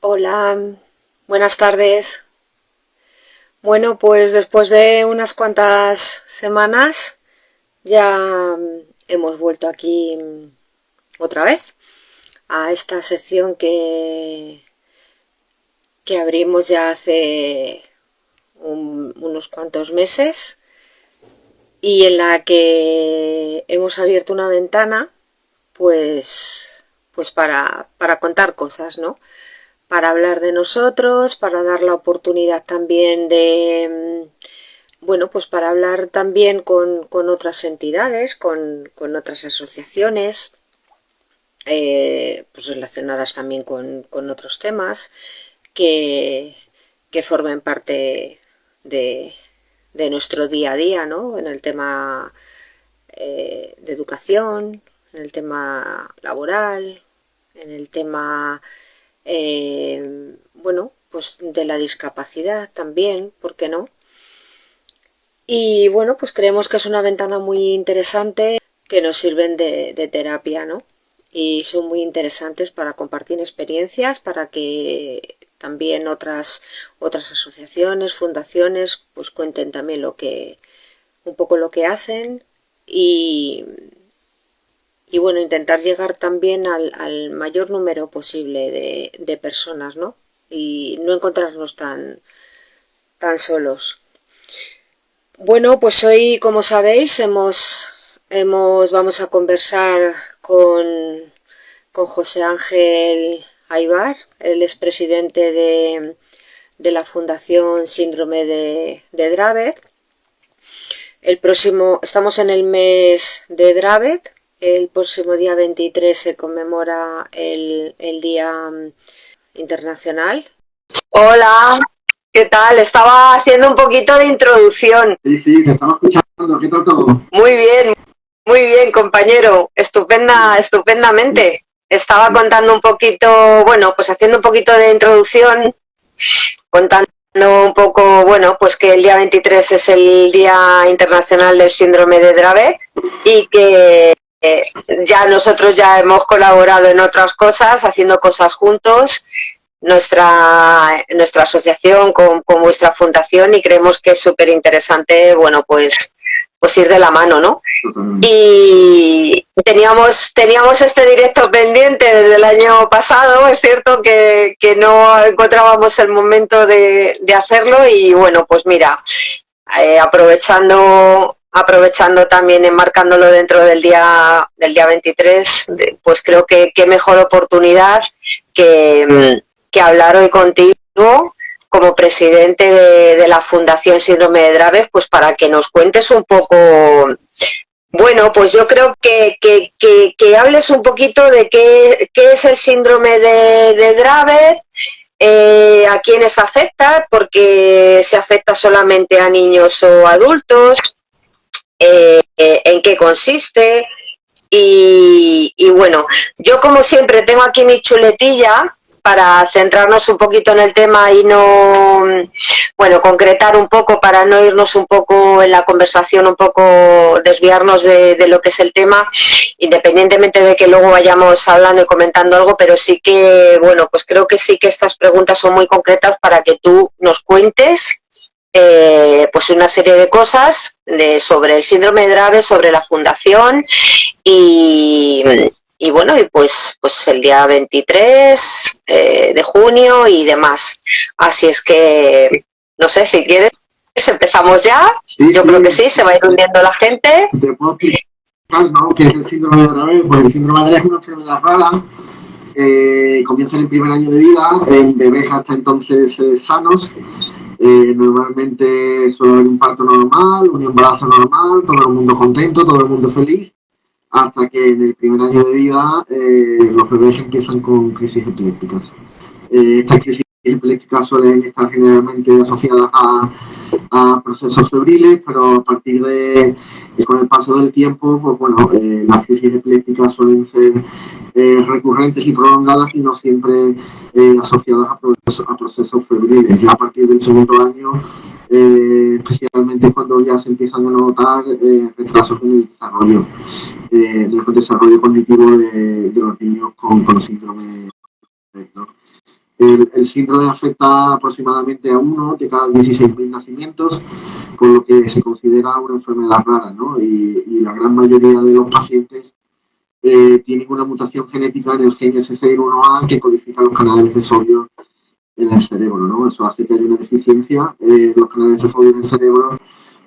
Hola, buenas tardes. Bueno, pues después de unas cuantas semanas ya hemos vuelto aquí otra vez a esta sección que abrimos ya hace unos cuantos meses y en la que hemos abierto una ventana pues para contar cosas, ¿no? Para hablar de nosotros, para dar la oportunidad también de, bueno, pues para hablar también con otras entidades, con otras asociaciones, pues relacionadas también con otros temas que, que formen parte de, de nuestro día a día, ¿no? En el tema de educación, en el tema laboral, en el tema bueno, pues de la discapacidad también, ¿por qué no? Y bueno, pues creemos que es una ventana muy interesante que nos sirven de terapia, ¿no? Y son muy interesantes para compartir experiencias, para que también otras asociaciones, fundaciones, pues cuenten también un poco lo que hacen y bueno, intentar llegar también al mayor número posible de personas, ¿no? Y no encontrarnos tan solos. Bueno, pues hoy, como sabéis, vamos a conversar con José Ángel Aybar, el expresidente de la Fundación Síndrome de Dravet. Estamos en el mes de Dravet. El próximo día 23 se conmemora el Día Internacional. Hola, ¿qué tal? Estaba haciendo un poquito de introducción. Sí, te estaba escuchando. ¿Qué tal todo? Muy bien, compañero. Estupendamente. Estaba contando un poquito, bueno, pues haciendo un poquito de introducción, contando un poco, bueno, pues que el día 23 es el Día Internacional del Síndrome de Dravet y que ya nosotros ya hemos colaborado en otras cosas, haciendo cosas juntos. Nuestra asociación con vuestra fundación y creemos que es súper interesante, bueno, pues ir de la mano, ¿no? Y teníamos este directo pendiente desde el año pasado, es cierto que no encontrábamos el momento de hacerlo y bueno, pues mira, aprovechando también, enmarcándolo dentro del día 23, pues creo que qué mejor oportunidad que hablar hoy contigo como presidente de la Fundación Síndrome de Dravet, pues para que nos cuentes un poco, bueno, pues yo creo que hables un poquito de qué es el síndrome de Dravet, a quiénes afecta, porque se afecta solamente a niños o adultos, en qué consiste. Y bueno, yo como siempre tengo aquí mi chuletilla para centrarnos un poquito en el tema y no, bueno, concretar un poco para no irnos un poco en la conversación, un poco desviarnos de lo que es el tema, independientemente de que luego vayamos hablando y comentando algo, pero sí que, bueno, pues creo que sí que estas preguntas son muy concretas para que tú nos cuentes pues una serie de cosas sobre el síndrome de Dravet, sobre la fundación y, y bueno, y pues el día 23 de junio y demás. Así es que, no sé, si quieres, empezamos ya. Sí, Yo creo que sí, se va a ir uniendo la gente. Te puedo explicar, ¿no?, qué es el síndrome de Dravet. Pues el síndrome de Dravet es una enfermedad rara. Comienza en el primer año de vida, en bebés hasta entonces sanos. Normalmente suele haber un parto normal, un embarazo normal, todo el mundo contento, todo el mundo feliz, hasta que en el primer año de vida los bebés empiezan con crisis epilépticas. Estas crisis epilépticas suelen estar generalmente asociadas a procesos febriles, pero a partir con el paso del tiempo, pues bueno, las crisis epilépticas suelen ser recurrentes y prolongadas y no siempre asociadas a procesos febriles. Ya a partir del segundo año, especialmente cuando ya se empiezan a notar retrasos en el desarrollo cognitivo de los niños con síndrome, ¿no? El síndrome afecta aproximadamente a 1 de cada 16.000 nacimientos, por lo que se considera una enfermedad rara, ¿no? Y la gran mayoría de los pacientes tienen una mutación genética en el gen SGR1A que codifica los canales de sodio en el cerebro, ¿no? Eso hace que haya una deficiencia en los canales de sodio en el cerebro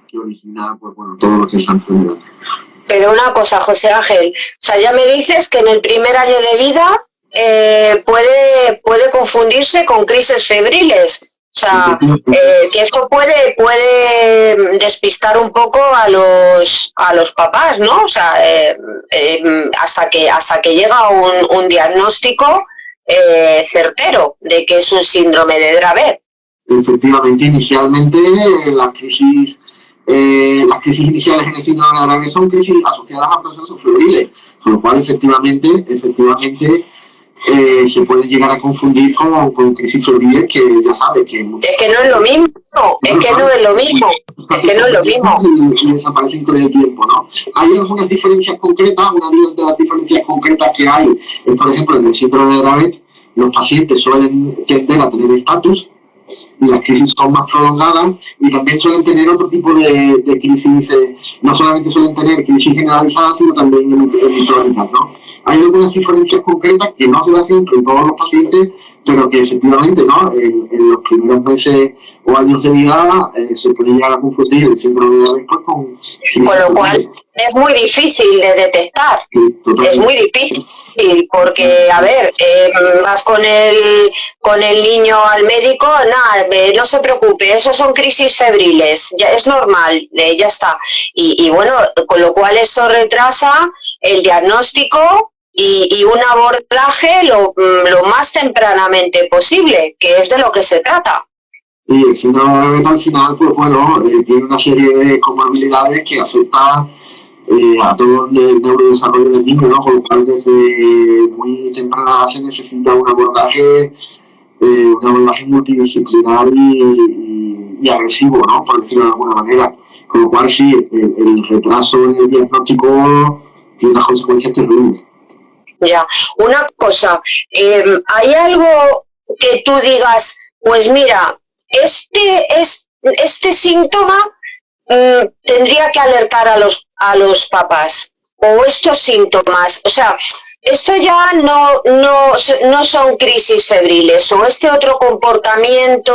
que origina, pues bueno, todo lo que es la enfermedad. Pero una cosa, José Ángel, o sea, ya me dices que en el primer año de vida puede confundirse con crisis febriles. O sea, que esto puede despistar un poco a los papás, ¿no? O sea, hasta que llega un diagnóstico certero de que es un síndrome de Dravet. Efectivamente, inicialmente las crisis iniciales en el síndrome de Dravet son crisis asociadas a procesos febriles, con lo cual efectivamente se puede llegar a confundir con crisis febriles, que ya sabe que... Es que no es lo mismo, Y desaparecen con el tiempo, ¿no? Hay algunas diferencias concretas, una de las diferencias concretas que hay es, por ejemplo, en el síndrome de Dravet, los pacientes suelen tender a tener estatus, y las crisis son más prolongadas, y también suelen tener otro tipo de crisis, no solamente suelen tener crisis generalizadas, sino también episódicas, ¿no? Hay algunas diferencias concretas que no se da siempre en todos los pacientes, pero que efectivamente, ¿no? En los primeros meses o años de vida se puede llegar a confundir el síndrome de Dravet con lo cual es muy difícil de detectar. Sí, es muy difícil. Porque, a ver, vas con el niño al médico, nada, no se preocupe, eso son crisis febriles, ya es normal, ya está. Y bueno, con lo cual eso retrasa el diagnóstico y un abordaje lo más tempranamente posible, que es de lo que se trata. Sí, el síndrome de Dravet al final, pues bueno, tiene una serie de comorbilidades que afectan a todo el neurodesarrollo del niño, ¿no? Con lo cual desde muy temprana se necesita un abordaje multidisciplinar y agresivo, ¿no? Por decirlo de alguna manera. Con lo cual sí, el retraso en el diagnóstico tiene unas consecuencias terribles. Ya, una cosa, ¿hay algo que tú digas, pues mira, este síntoma tendría que alertar a los papás, o estos síntomas, o sea, esto ya no son crisis febriles, o este otro comportamiento,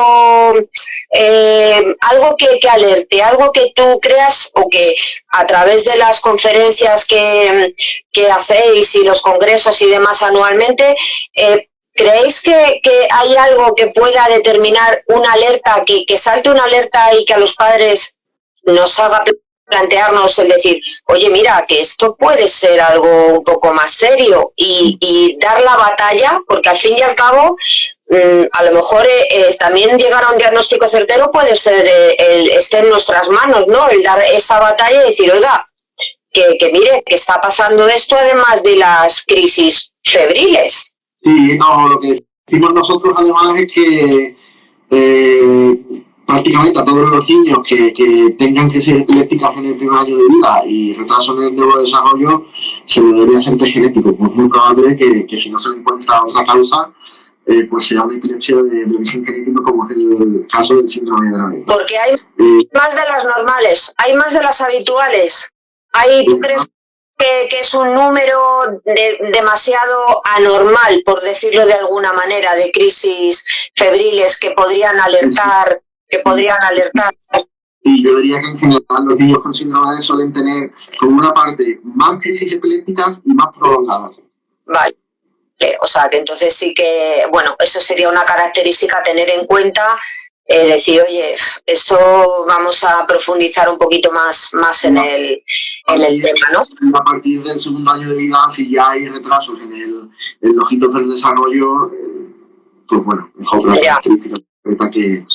algo que alerte, algo que tú creas, o que a través de las conferencias que hacéis y los congresos y demás anualmente, ¿creéis que hay algo que pueda determinar una alerta, que salte una alerta y que a los padres nos haga plantearnos el decir, oye, mira, que esto puede ser algo un poco más serio y dar la batalla, porque al fin y al cabo, a lo mejor también llegar a un diagnóstico certero puede ser, esté en nuestras manos, ¿no? El dar esa batalla y decir, oiga, que mire, que está pasando esto además de las crisis febriles. Sí, no, lo que decimos nosotros además es que prácticamente a todos los niños que tengan crisis epilépticas en el primer año de vida y retraso en el neurodesarrollo se le debería hacer test genético, pues es muy probable que si no se le encuentra otra causa, pues sea una epilepsia de origen genético, como es el caso del síndrome de Dravet. Porque hay más de las normales, hay más de las habituales. ¿Tú crees que es un número demasiado anormal, por decirlo de alguna manera, de crisis febriles que podrían alertar? Y yo diría que en general los niños con síndrome de Dravet suelen tener, por una parte, más crisis epilépticas y más prolongadas. Vale. O sea, que entonces sí que, bueno, eso sería una característica a tener en cuenta, decir, oye, esto vamos a profundizar un poquito más en el tema, ¿no? A partir del segundo año de vida, si ya hay retrasos en el ojito del desarrollo, pues bueno, es otra característica que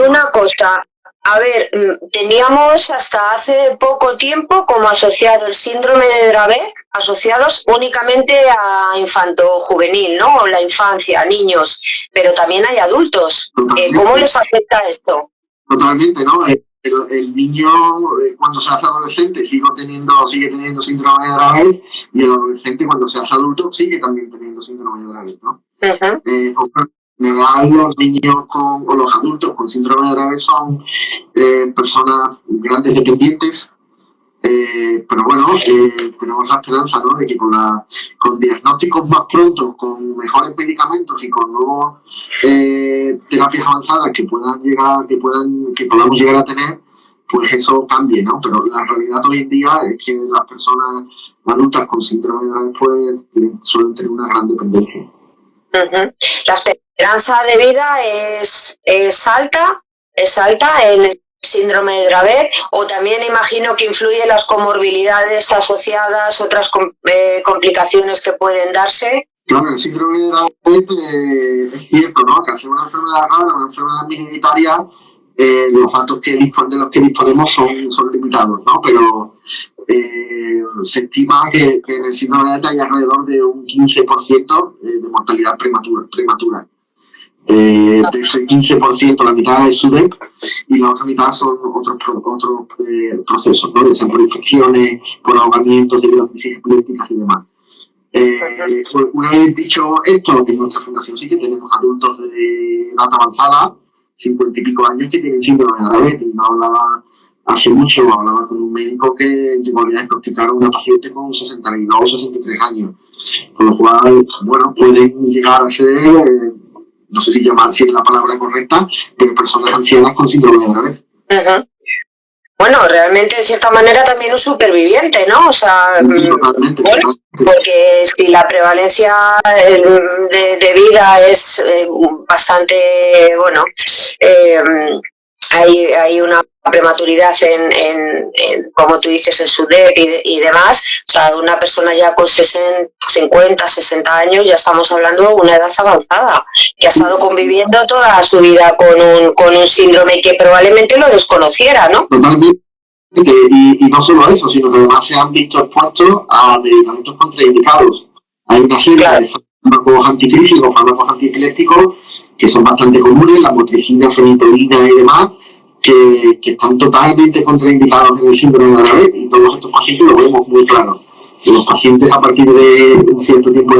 una cosa, a ver, teníamos hasta hace poco tiempo como asociado el síndrome de Dravet, asociados únicamente a infanto-juvenil, ¿no? O la infancia, niños, pero también hay adultos. ¿Cómo les afecta esto? Totalmente, ¿no? El niño, cuando se hace adolescente, sigue teniendo síndrome de Dravet, y el adolescente cuando seas adulto sigue también teniendo síndrome de Dravet, ¿no? Ujú. En general, los niños o los adultos con síndrome de Dravet son personas grandes dependientes, pero bueno, tenemos la esperanza, ¿no?, de que con diagnósticos más pronto, con mejores medicamentos y con nuevos terapias avanzadas que podamos llegar a tener, pues eso cambie, ¿no? Pero la realidad hoy en día es que las personas adultas con síndrome de Dravet pues suelen tener una gran dependencia. Uh-huh. La esperanza de vida es alta en el síndrome de Dravet, o también imagino que influye las comorbilidades asociadas, otras complicaciones que pueden darse. Claro, el síndrome de Dravet es cierto, ¿no?, que al ser una enfermedad rara, una enfermedad minoritaria, los datos de los que disponemos son limitados, ¿no? Pero se estima que en el síndrome de Dravet hay alrededor de un 15% de mortalidad prematura. De ese 15%, la mitad es SUDEP y la otra mitad son otros procesos, ¿no?, ya sean por infecciones, por ahogamientos debido a crisis epilépticas y demás. Pues una vez dicho esto, en nuestra fundación sí que tenemos adultos de edad avanzada, 50 y pico años, que tienen síndrome de Dravet, y no hablaba hace mucho, hablaba con un médico que llegó a diagnosticar a una paciente con 62 o 63 años, con lo cual, bueno, pueden llegar a ser, no sé si llamar si es la palabra correcta, pero personas ancianas con síndrome de Dravet. Uh-huh. Bueno, realmente de cierta manera también un superviviente, ¿no? O sea, sí, totalmente, bueno, porque si la prevalencia de vida es bastante, bueno, hay una prematuridad en como tú dices, en SUDEP y demás. O sea, una persona ya con 50, 60 años, ya estamos hablando de una edad avanzada, que ha estado conviviendo toda su vida con un síndrome que probablemente lo desconociera, ¿no? Totalmente. Y no solo eso, sino que además se han visto expuestos a medicamentos contraindicados. Hay una serie de fármacos anticrísicos, fármacos antiepilépticos, que son bastante comunes, la motricina, fenitoína y demás, que están totalmente contraindicados en el síndrome de Dravet, y todos estos pacientes lo vemos muy claro. Los pacientes a partir de cierto tiempo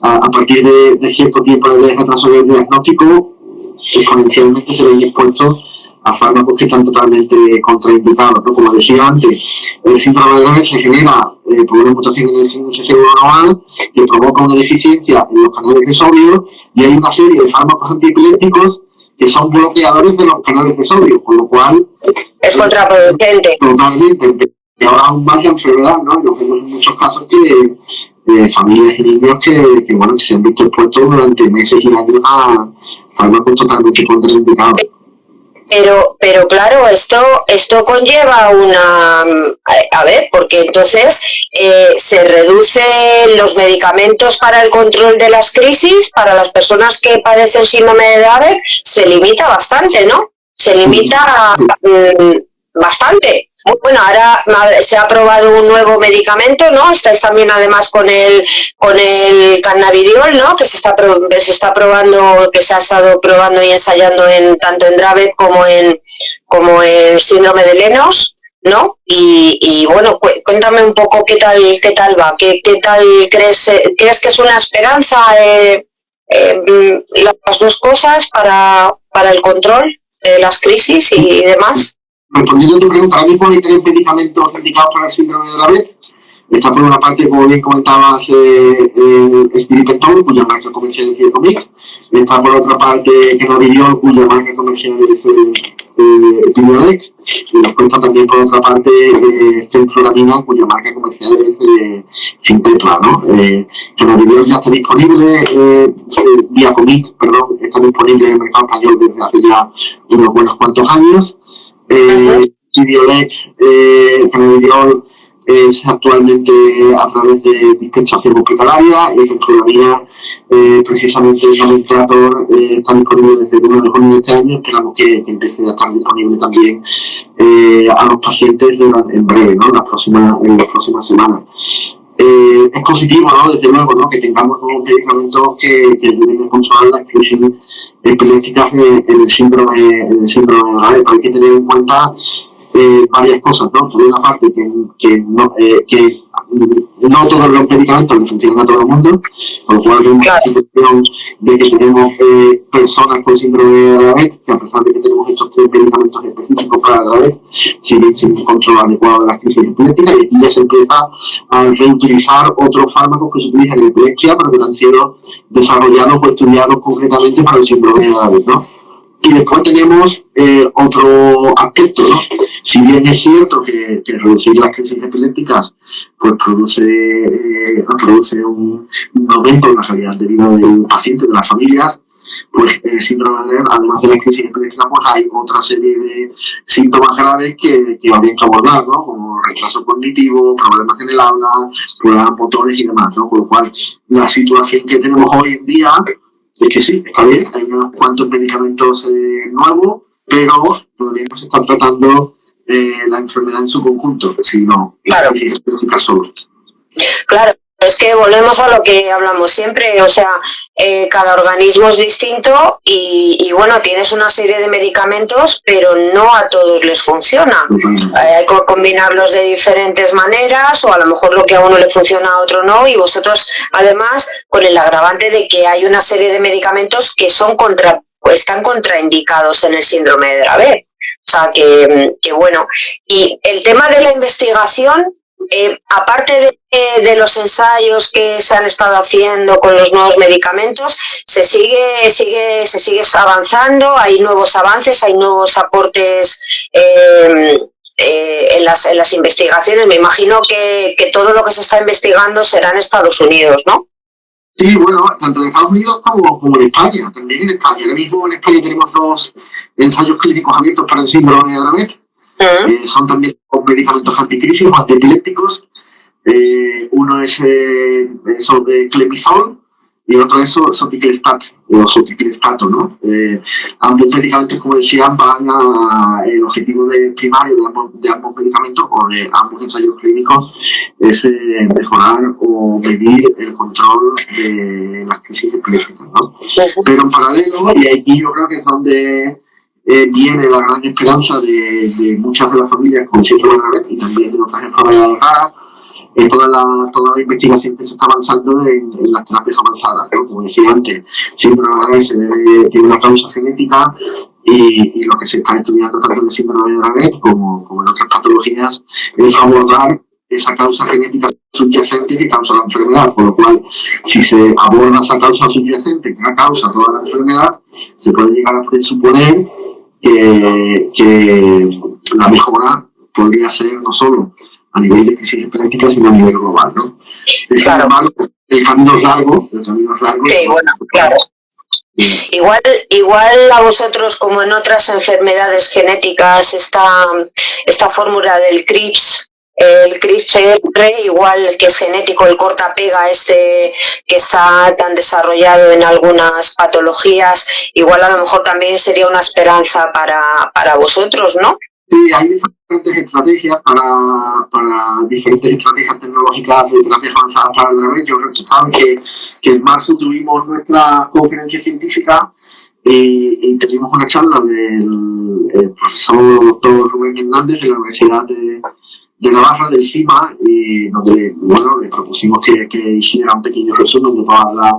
a partir de cierto tiempo de retraso del diagnóstico, exponencialmente se ven expuestos a fármacos que están totalmente contraindicados, ¿no? Como decía antes, el síndrome de Dravet se genera por una mutación en el gen SCV1 que provoca una deficiencia en los canales de sodio, y hay una serie de fármacos antiepilépticos que son bloqueadores de los canales de sodio, con lo cual es contraproducente. Totalmente. Y ahora aún más la enfermedad, ¿no? Yo vemos en muchos casos que familias y niños que se han visto expuestos durante meses y años a fármacos totalmente contraindicados. Pero claro, esto conlleva porque entonces se reducen los medicamentos para el control de las crisis, para las personas que padecen síndrome de Dravet, se limita bastante, ¿no? Se limita bastante. Bueno, ahora se ha aprobado un nuevo medicamento, ¿no? Estáis también además con el cannabidiol, ¿no? Que se está probando, que se ha estado probando y ensayando tanto en Dravet como en síndrome de Lennox, ¿no? Y bueno, cuéntame un poco qué tal va, qué tal crees que es una esperanza las dos cosas para el control de las crisis y demás. Respondiendo a tu pregunta, ahora mismo hay 3 medicamentos indicados para el síndrome de Dravet. Está por una parte, como bien comentabas, Spiripentol, cuya marca comercial es Circomix. Está por otra parte Cannabidiol, cuya marca comercial es Epidiolex. Y después está también por otra parte Fenfluramina, cuya marca comercial es Fintepla, ¿no? Cannabidiol ya está disponible, Diacomix, perdón, está disponible en el mercado español desde hace ya unos buenos cuantos años. Epidiolex, Cannabidiol es actualmente a través de dispensación hospitalaria, y Fenfluramina, precisamente el nomenclator, está disponible desde el 1 de junio de este año. Esperamos que empiece a estar disponible también a los pacientes en breve, ¿no? En las próximas semanas. Es positivo, ¿no? Desde luego, ¿no?, que tengamos nuevos medicamentos que ayuden a controlar las crisis epilépticas en el síndrome de Dravet. Hay que tener en cuenta varias cosas, ¿no? Por una parte, que no todos los medicamentos le funcionan a todo el mundo, por lo cual tenemos la situación de que tenemos personas con síndrome de Dravet, que a pesar de que tenemos estos 3 medicamentos específicos para Dravet, siguen sin un control adecuado de las crisis epilépticas, y aquí ya se empieza a reutilizar otros fármacos que se utilizan en epilepsia, pero que no han sido desarrollados o estudiados concretamente para el síndrome de Dravet, ¿no? Y después tenemos otro aspecto, ¿no? Si bien es cierto que reducir las crisis epilépticas pues produce un aumento en la calidad de vida del paciente, de las familias, pues el síndrome de Dravet, además de la crisis epiléptica, pues hay otra serie de síntomas graves que habría que abordar, ¿no? Como retraso cognitivo, problemas en el habla, problemas motores y demás, ¿no? Por lo cual, la situación que tenemos hoy en día es que sí, está bien, hay unos cuantos medicamentos nuevos, pero todavía no se está tratando la enfermedad en su conjunto, sino la crisis epiléptica solo. Claro, es que volvemos a lo que hablamos siempre, o sea, cada organismo es distinto y bueno, tienes una serie de medicamentos, pero no a todos les funciona. Hay que combinarlos de diferentes maneras, o a lo mejor lo que a uno le funciona a otro no, y vosotros además con el agravante de que hay una serie de medicamentos que están contraindicados en el síndrome de Dravet. O sea, que bueno. Y el tema de la investigación, aparte de los ensayos que se han estado haciendo con los nuevos medicamentos, se sigue avanzando, hay nuevos avances, hay nuevos aportes en las investigaciones. Me imagino que todo lo que se está investigando será en Estados Unidos, ¿no? Sí, bueno, tanto en Estados Unidos como en España, también en España. Ahora mismo en España tenemos 2 ensayos clínicos abiertos para el síndrome de Dravet. Son también medicamentos anticrisis o antiepilépticos. Uno es sobre Clemizol y el otro es Soticlestat o Soticlestato, ¿no? Ambos medicamentos, como decían, van el objetivo primario de ambos medicamentos o de ambos ensayos clínicos es mejorar o medir el control de las crisis epilépticas, ¿no? Pero en paralelo, y aquí yo creo que es donde viene la gran esperanza de muchas de las familias con síndrome de Dravet y también de otras enfermedades raras, toda la investigación que se está avanzando en las terapias avanzadas, ¿no? Como decía antes, síndrome de Dravet tiene una causa genética y lo que se está estudiando tanto en el síndrome de Dravet como en otras patologías es abordar esa causa genética subyacente que causa la enfermedad, por lo cual si se aborda esa causa subyacente que causa toda la enfermedad, se puede llegar a presuponer que la mejora podría ser no solo a nivel de crisis epiléptica, sino a nivel global, ¿no? Sin embargo, el camino es largo. Sí, bueno, claro. Igual a vosotros, como en otras enfermedades genéticas, esta fórmula del CRISPR, el CRISPR, igual que es genético, el corta-pega que está tan desarrollado en algunas patologías, igual a lo mejor también sería una esperanza para vosotros, ¿no? Sí, hay diferentes estrategias para diferentes estrategias tecnológicas de terapias avanzadas para el Dravet. Yo creo que saben que en marzo tuvimos nuestra conferencia científica y tuvimos una charla del profesor doctor Rubén Hernández de la Universidad de Navarra, del CIMA, donde le propusimos que hiciera un pequeño resumen de todas las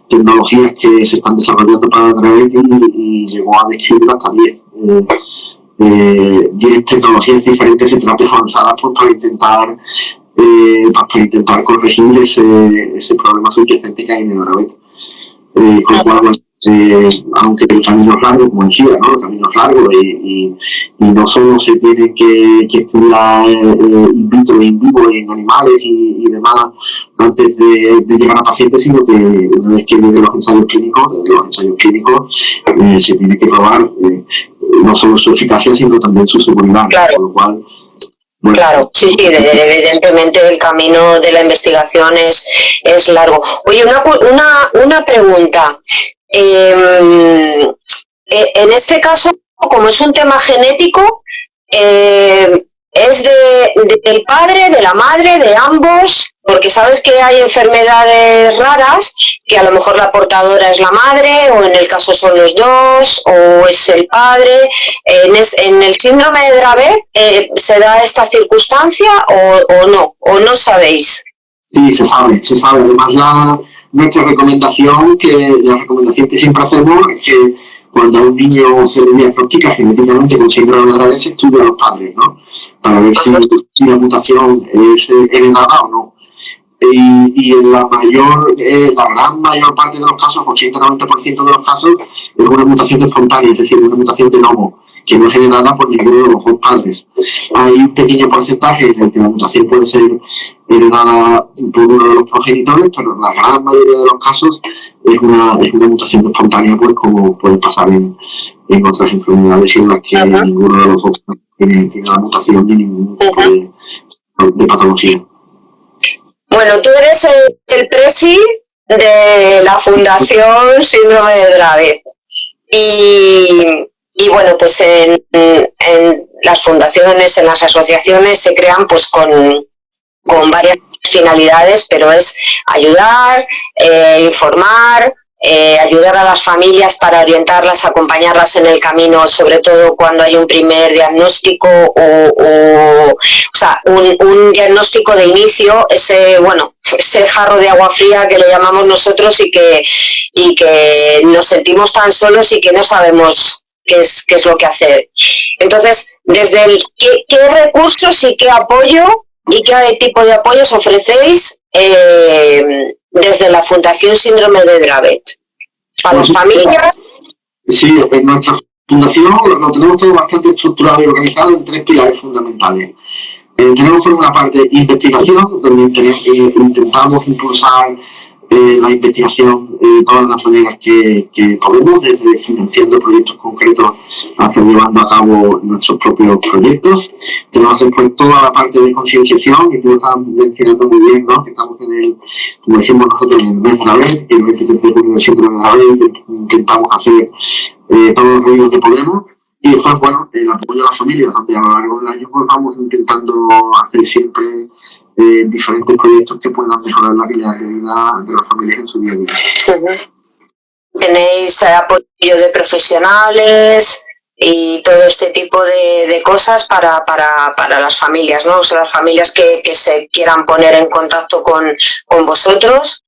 tecnologías que se están desarrollando para el Dravet y llegó a describir hasta 10 tecnologías diferentes de terapias avanzadas pues, para intentar corregir ese problema subyacente que hay en el Dravet. Con lo cual, aunque el camino es largo, como decía, ¿no? El camino es largo y no solo se tiene que estudiar in vitro, in vivo, en animales y demás antes de llegar a pacientes, sino que una vez que lleguen los ensayos clínicos, se tiene que probar no solo su eficacia, sino también su seguridad. Claro. Con lo cual, bueno, claro, sí, evidentemente el camino de la investigación es largo. Oye, una pregunta. En este caso, como es un tema genético, ¿es del padre, de la madre, de ambos? Porque sabes que hay enfermedades raras que a lo mejor la portadora es la madre, o en el caso son los dos, o es el padre. En el síndrome de Dravet, ¿se da esta circunstancia o no sabéis? Sí, se sabe, se sabe. Además, nuestra recomendación, la recomendación que siempre hacemos es que cuando a un niño se le diagnostica genéticamente con síndrome de Dravet, se estudia a los padres, ¿no? Para ver si la mutación es heredada o no. Y en la gran mayor parte de los casos, 80-90% de los casos, es una mutación espontánea, es decir, una mutación de nomo, que no es heredada por ninguno de los dos padres. Hay un pequeño porcentaje en el que la mutación puede ser heredada por uno de los progenitores, pero en la gran mayoría de los casos es una mutación espontánea, pues como puede pasar en otras enfermedades en las que ninguno de los dos tiene la mutación ni ningún tipo de patología. Bueno, tú eres el presi de la Fundación Síndrome de Dravet. Y bueno, pues en las fundaciones, en las asociaciones se crean pues con varias finalidades, pero es ayudar, informar, ayudar a las familias para orientarlas, acompañarlas en el camino, sobre todo cuando hay un primer diagnóstico o sea, un diagnóstico de inicio, ese jarro de agua fría que le llamamos nosotros y que nos sentimos tan solos y que no sabemos qué es lo que hacer. Entonces, desde ¿qué recursos y qué apoyo y qué tipo de apoyos ofrecéis desde la Fundación Síndrome de Dravet para las familias? Sí, en nuestra fundación lo tenemos todo bastante estructurado y organizado en 3 pilares fundamentales. Tenemos por una parte investigación, donde intentamos impulsar la investigación de todas las maneras que podemos, desde financiando proyectos concretos hasta llevando a cabo nuestros propios proyectos. Tenemos después toda la parte de concienciación, y tú lo estabas mencionando muy bien, ¿no? Que estamos como decimos nosotros, en el mes de Dravet, que el 23 de junio del síndrome de Dravet, intentamos hacer todos los ruidos que podemos. Y después, el apoyo a las familias, donde a lo largo del año pues vamos intentando hacer siempre diferentes proyectos que puedan mejorar la calidad de vida de las familias en su día a día. ¿Tenéis apoyo de profesionales y todo este tipo de cosas para las familias, ¿no? O sea, las familias que se quieran poner en contacto con vosotros,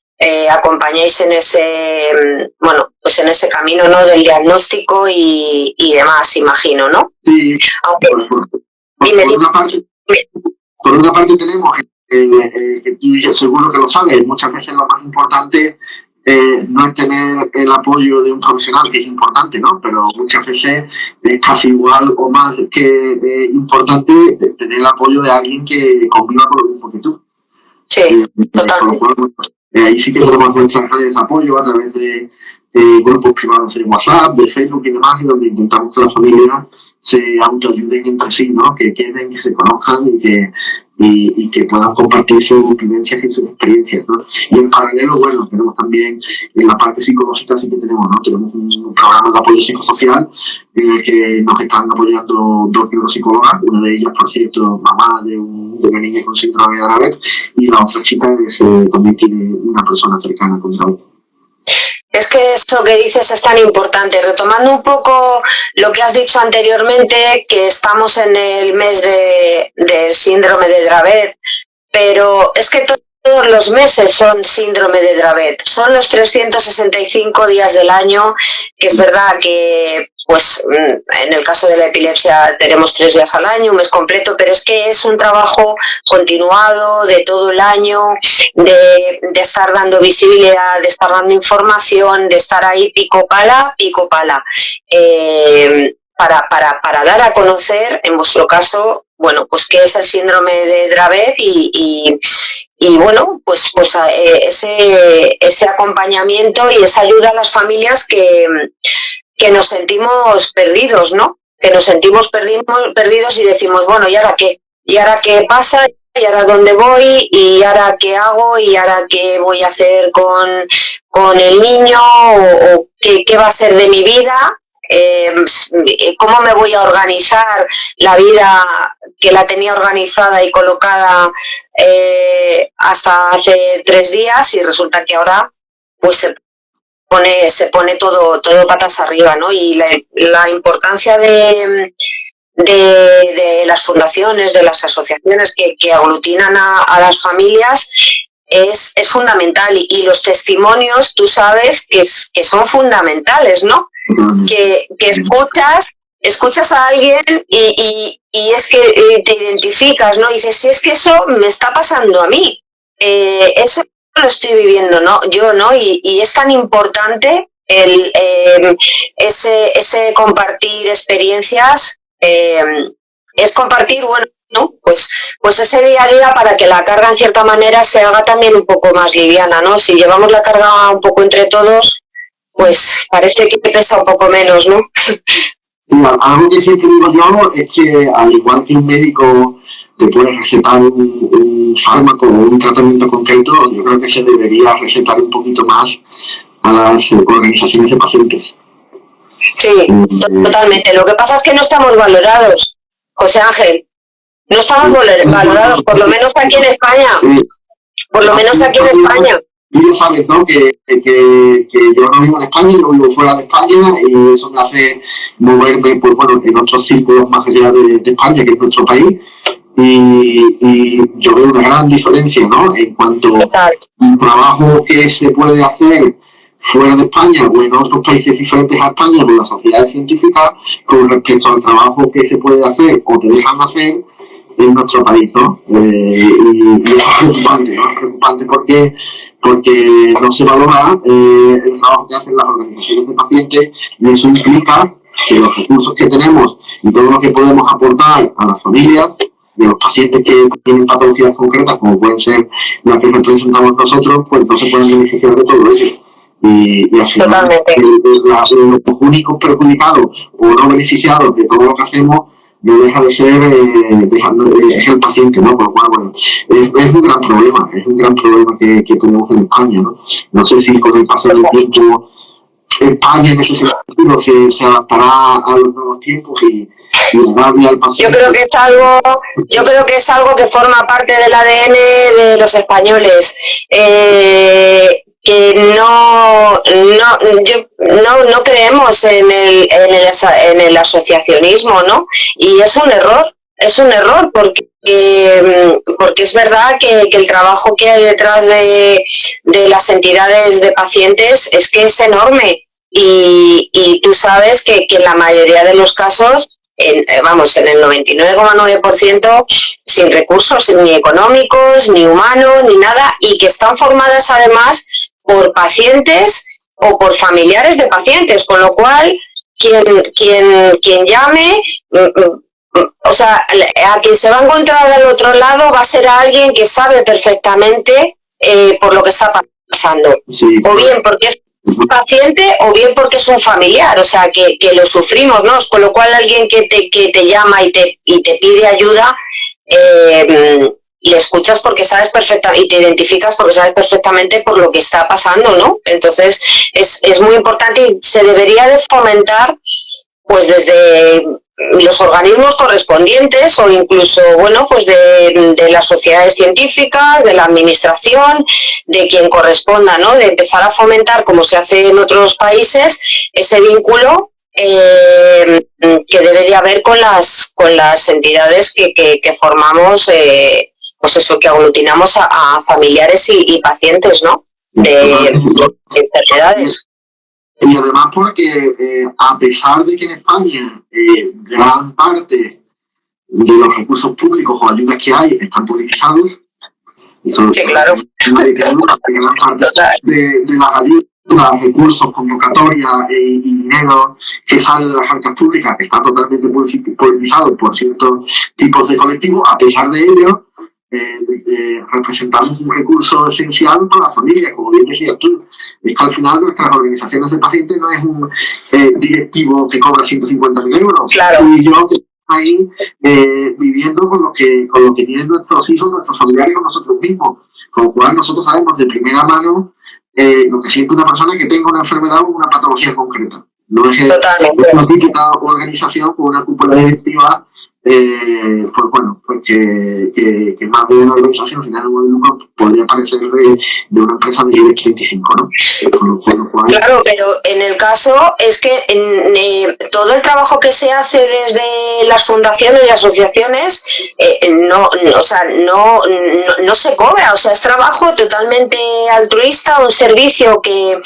acompañáis en ese en ese camino, ¿no? Del diagnóstico y demás, imagino, ¿no? Sí. Aunque por una parte tenemos que tú ya seguro que lo sabes, muchas veces lo más importante no es tener el apoyo de un profesional, que es importante, ¿no? Pero muchas veces es casi igual o más que importante tener el apoyo de alguien que conviva con lo mismo que tú. Sí, totalmente. Ahí sí que tenemos nuestras redes de apoyo a través de grupos privados de WhatsApp, de Facebook y demás, y donde intentamos que las familias se autoayuden entre sí, ¿no? Que queden, que se conozcan y que puedan compartir sus vivencias y sus experiencias, ¿no? Y en paralelo, tenemos también en la parte psicológica, sí que tenemos, ¿no? Tenemos un programa de apoyo psicosocial en el que nos están apoyando 2 neuropsicólogas, una de ellas, por cierto, mamá de una niña con síndrome de Dravet, y la otra chica también tiene una persona cercana con Dravet. Es que eso que dices es tan importante. Retomando un poco lo que has dicho anteriormente, que estamos en el mes del síndrome de Dravet, pero es que todos los meses son síndrome de Dravet. Son los 365 días del año, que es verdad que pues en el caso de la epilepsia tenemos 3 días al año, un mes completo, pero es que es un trabajo continuado de todo el año, de estar dando visibilidad, de estar dando información, de estar ahí pico pala, para dar a conocer, en vuestro caso, pues qué es el síndrome de Dravet y ese acompañamiento y esa ayuda a las familias que nos sentimos perdidos, ¿no? Que nos sentimos perdidos y decimos, ¿y ahora qué? ¿Y ahora qué pasa? ¿Y ahora dónde voy? ¿Y ahora qué hago? ¿Y ahora qué voy a hacer con el niño? ¿O qué va a ser de mi vida? ¿Cómo me voy a organizar la vida que la tenía organizada y colocada hasta hace 3 días? Y resulta que ahora pues se pone todo patas arriba, ¿no? Y la importancia de las fundaciones, de las asociaciones que aglutinan a las familias es fundamental y los testimonios, tú sabes que son fundamentales, ¿no? Que escuchas a alguien y es que te identificas, ¿no? Y dices, si es que eso me está pasando a mí, eso lo estoy viviendo, ¿no? Yo, ¿no? Y es tan importante ese compartir experiencias, es compartir, bueno, ¿no? Pues ese día a día para que la carga en cierta manera se haga también un poco más liviana, ¿no? Si llevamos la carga un poco entre todos, pues parece que pesa un poco menos, ¿no? Igual, algo que siempre digo yo es que al igual que un médico te puede recetar un fármaco o un tratamiento concreto, yo creo que se debería recetar un poquito más a las organizaciones de pacientes. Sí, totalmente. Lo que pasa es que no estamos valorados, José Ángel. No estamos valorados, por lo menos aquí en España. Por lo menos aquí en España. Tú ya sabes, ¿no? Que yo no vivo en España, yo vivo fuera de España y eso me hace moverme, pues bueno, en otros círculos más allá de España, que es nuestro país. Y yo veo una gran diferencia, ¿no? En cuanto al trabajo que se puede hacer fuera de España o en otros países diferentes a España con las sociedades científicas con respecto al trabajo que se puede hacer o te dejan hacer en nuestro país, ¿no? Y eso es preocupante, ¿no? Es preocupante porque no se valora el trabajo que hacen las organizaciones de pacientes y eso implica que los recursos que tenemos y todo lo que podemos aportar a las familias de los pacientes que tienen patologías concretas, como pueden ser las que representamos nosotros, pues no se pueden beneficiar de todo ello. Y al final, los únicos perjudicados o no beneficiados de todo lo que hacemos no deja de ser es el paciente, ¿no? Por lo cual, bueno, es un gran problema que tenemos en España, ¿no? No sé si con el paso del tiempo España en ese sentido se adaptará a los nuevos tiempos y darle al paciente. Yo creo que es algo que forma parte del ADN de los españoles. Que no creemos en el asociacionismo, ¿no? Y es un error porque es verdad que el trabajo que hay detrás de las entidades de pacientes es que es enorme y tú sabes que en la mayoría de los casos en el 99,9% sin recursos ni económicos, ni humanos, ni nada, y que están formadas además por pacientes o por familiares de pacientes, con lo cual quien llame, o sea, a quien se va a encontrar al otro lado va a ser a alguien que sabe perfectamente por lo que está pasando, sí. O bien porque es un paciente o bien porque es un familiar, o sea, que lo sufrimos, ¿no? Con lo cual alguien que te llama y te pide ayuda, le escuchas porque sabes perfectamente y te identificas porque sabes perfectamente por lo que está pasando, ¿no? Entonces es muy importante y se debería de fomentar pues desde los organismos correspondientes o incluso, bueno, pues de las sociedades científicas, de la administración, de quien corresponda, ¿no? De empezar a fomentar, como se hace en otros países, ese vínculo que debe de haber con las entidades que formamos, pues eso, que aglutinamos a familiares y pacientes, ¿no? De enfermedades. Y además porque a pesar de que en España gran parte de los recursos públicos o ayudas que hay están politizados, sí, claro. Gran parte de las ayudas, recursos, convocatorias y dinero que sale de las arcas públicas está totalmente politizado por ciertos tipos de colectivos, a pesar de ello representamos un recurso esencial para la familia, como bien decías tú. Es que al final nuestras organizaciones de pacientes no es un directivo que cobra 150.000 euros. Claro. Tú y yo que estamos ahí viviendo con lo que tienen nuestros hijos, nuestros familiares o nosotros mismos. Con lo cual nosotros sabemos de primera mano lo que siente una persona que tenga una enfermedad o una patología concreta. No es una típica organización con una cúpula directiva pues bueno, pues que más de una organización sin ánimo de lucro podría parecer de una empresa de IBEX 35, ¿no? Con lo cual... Claro, pero en el caso es que todo el trabajo que se hace desde las fundaciones y asociaciones no se cobra, o sea, es trabajo totalmente altruista, un servicio que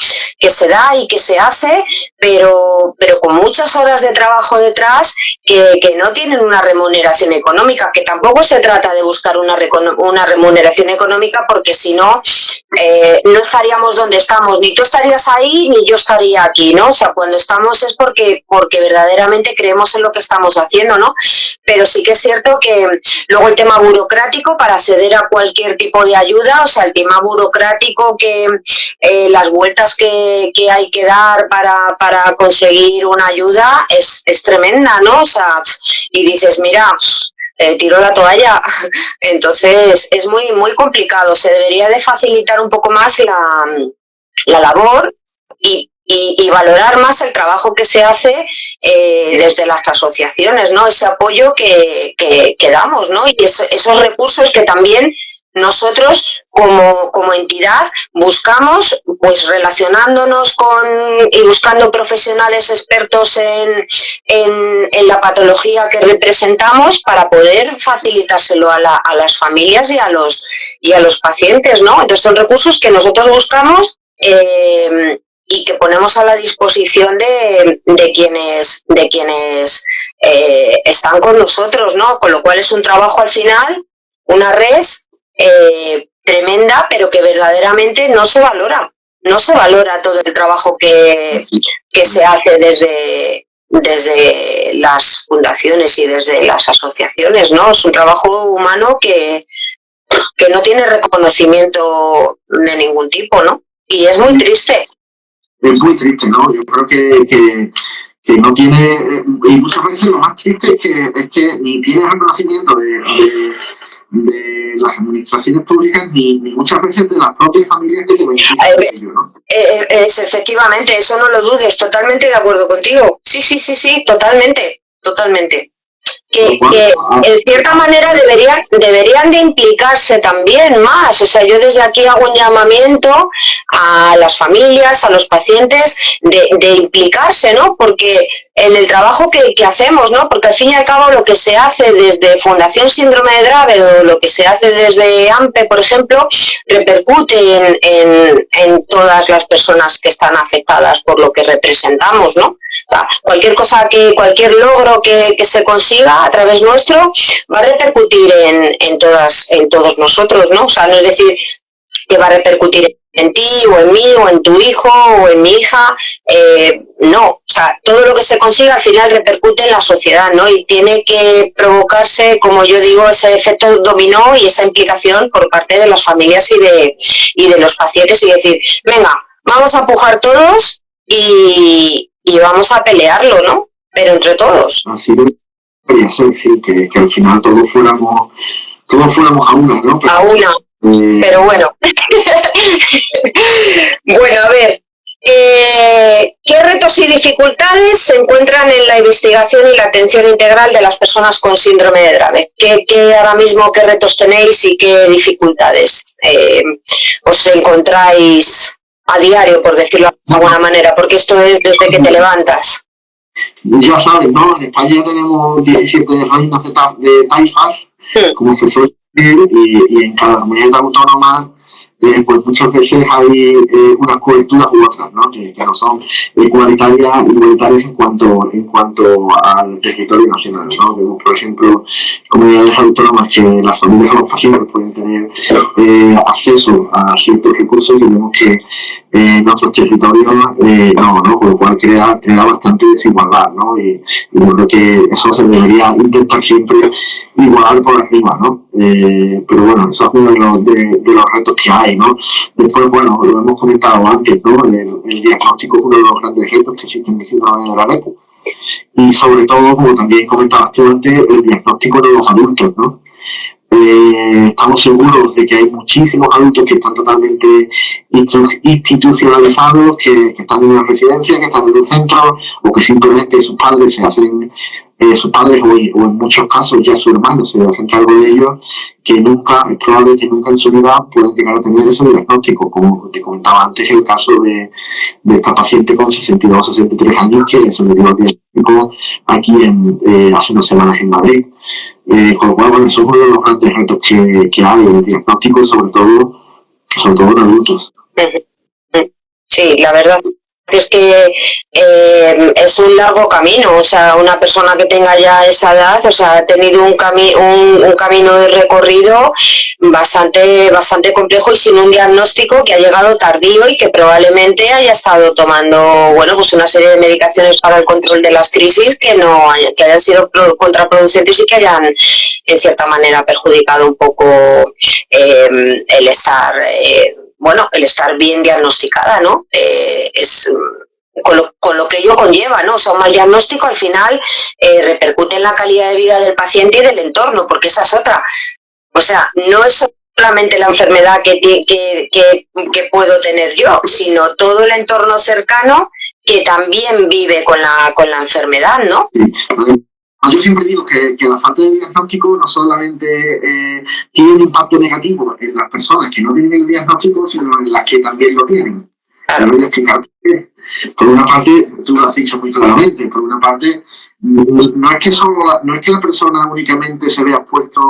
se da y que se hace, pero con muchas horas de trabajo detrás que no tienen una remuneración económica, que tampoco se trata de buscar una remuneración económica, porque si no, no estaríamos donde estamos, ni tú estarías ahí ni yo estaría aquí, ¿no? O sea, cuando estamos es porque verdaderamente creemos en lo que estamos haciendo, ¿no? Pero sí que es cierto que luego el tema burocrático para acceder a cualquier tipo de ayuda, o sea, el tema burocrático que las vueltas que hay que dar para conseguir una ayuda es tremenda, ¿no? O sea, y dices, mira, tiro la toalla. Entonces es muy, muy complicado. Se debería de facilitar un poco más la labor y valorar más el trabajo que se hace desde las asociaciones, ¿no? Ese apoyo que damos, ¿no? Y esos recursos que también nosotros como entidad buscamos, pues relacionándonos y buscando profesionales expertos en la patología que representamos para poder facilitárselo a las familias y a los pacientes, ¿no? Entonces son recursos que nosotros buscamos y que ponemos a la disposición de quienes están con nosotros, ¿no? Con lo cual es un trabajo al final, una red tremenda, pero que verdaderamente no se valora todo el trabajo que se hace desde las fundaciones y desde las asociaciones, ¿no? Es un trabajo humano que no tiene reconocimiento de ningún tipo, ¿no? Y es muy triste. Es muy triste, ¿no? Yo creo que no tiene, y muchas veces lo más triste es que ni tiene reconocimiento de las administraciones públicas ni muchas veces de las propias familias que se benefician de ello, ¿no? Efectivamente, eso no lo dudes, totalmente de acuerdo contigo. Sí, totalmente. Que en cierta manera deberían de implicarse también más. O sea, yo desde aquí hago un llamamiento a las familias, a los pacientes, de implicarse, ¿no? Porque en el trabajo que hacemos, ¿no? Porque al fin y al cabo lo que se hace desde Fundación Síndrome de Dravet o lo que se hace desde AMPE, por ejemplo, repercute en todas las personas que están afectadas por lo que representamos, ¿no? O sea, cualquier logro que se consiga a través nuestro va a repercutir en todos nosotros, ¿no? O sea, no es decir que va a repercutir en ti o en mí o en tu hijo o en mi hija, no, o sea, todo lo que se consiga al final repercute en la sociedad, ¿no? Y tiene que provocarse, como yo digo, ese efecto dominó y esa implicación por parte de las familias y de los pacientes y decir, venga, vamos a empujar todos y vamos a pelearlo, ¿no? Pero entre todos. Así debería ser, sí, que al final todos fuéramos a una, ¿no? A una. Pero bueno. Bueno, a ver, ¿qué retos y dificultades se encuentran en la investigación y la atención integral de las personas con síndrome de Dravet? ¿Qué ahora mismo qué retos tenéis y qué dificultades os encontráis a diario, por decirlo de alguna manera? Porque esto es desde que te levantas. Ya sabes, ¿no? En España tenemos 17 reinos de taifas, como se suele decir, y en cada comunidad autónoma pues muchas veces hay unas coberturas u otras, ¿no? Que no son igualitarias en cuanto al territorio nacional, ¿no? Vemos, por ejemplo, comunidades autónomas que las familias o los pacientes pueden tener acceso a ciertos recursos y vemos que en otros territorios no, con lo cual crea bastante desigualdad, ¿no? Y yo creo que eso se debería intentar siempre igualar por arriba, ¿no? Pero bueno, eso es uno de los retos que hay, ¿no? Después, bueno, lo hemos comentado antes, ¿no? El diagnóstico es uno de los grandes retos que existen en el síndrome de Dravet. Y sobre todo, como también comentabas tú antes, el diagnóstico de los adultos, ¿no? Estamos seguros de que hay muchísimos adultos que están totalmente institucionalizados, que están en una residencia, que están en un centro, o que simplemente sus padres se hacen sus padres o en muchos casos ya sus hermanos se hacen cargo de ellos, que es probable que nunca en su vida puedan llegar a tener ese diagnóstico, como te comentaba antes el caso de esta paciente con 62 o 63 años que se le dio el diagnóstico aquí hace unas semanas en Madrid. Con lo cual, bueno, eso es uno de los grandes retos que hay, el diagnóstico, sobre todo en adultos. Sí, la verdad es que es un largo camino, o sea, una persona que tenga ya esa edad, o sea, ha tenido un camino de recorrido bastante complejo y sin un diagnóstico, que ha llegado tardío y que probablemente haya estado tomando, bueno, pues una serie de medicaciones para el control de las crisis que hayan sido contraproducentes y que hayan en cierta manera perjudicado un poco el estar bien diagnosticada, ¿no? Es con lo que ello conlleva, ¿no? O sea, un mal diagnóstico al final repercute en la calidad de vida del paciente y del entorno, porque esa es otra. O sea, no es solamente la enfermedad que puedo tener yo, sino todo el entorno cercano que también vive con la enfermedad, ¿no? Sí. Yo siempre digo que la falta de diagnóstico no solamente tiene un impacto negativo en las personas que no tienen el diagnóstico, sino en las que también lo tienen. Claro. Voy a explicar por qué. Por una parte, tú lo has dicho muy claramente, por una parte, no es que la persona únicamente se vea expuesta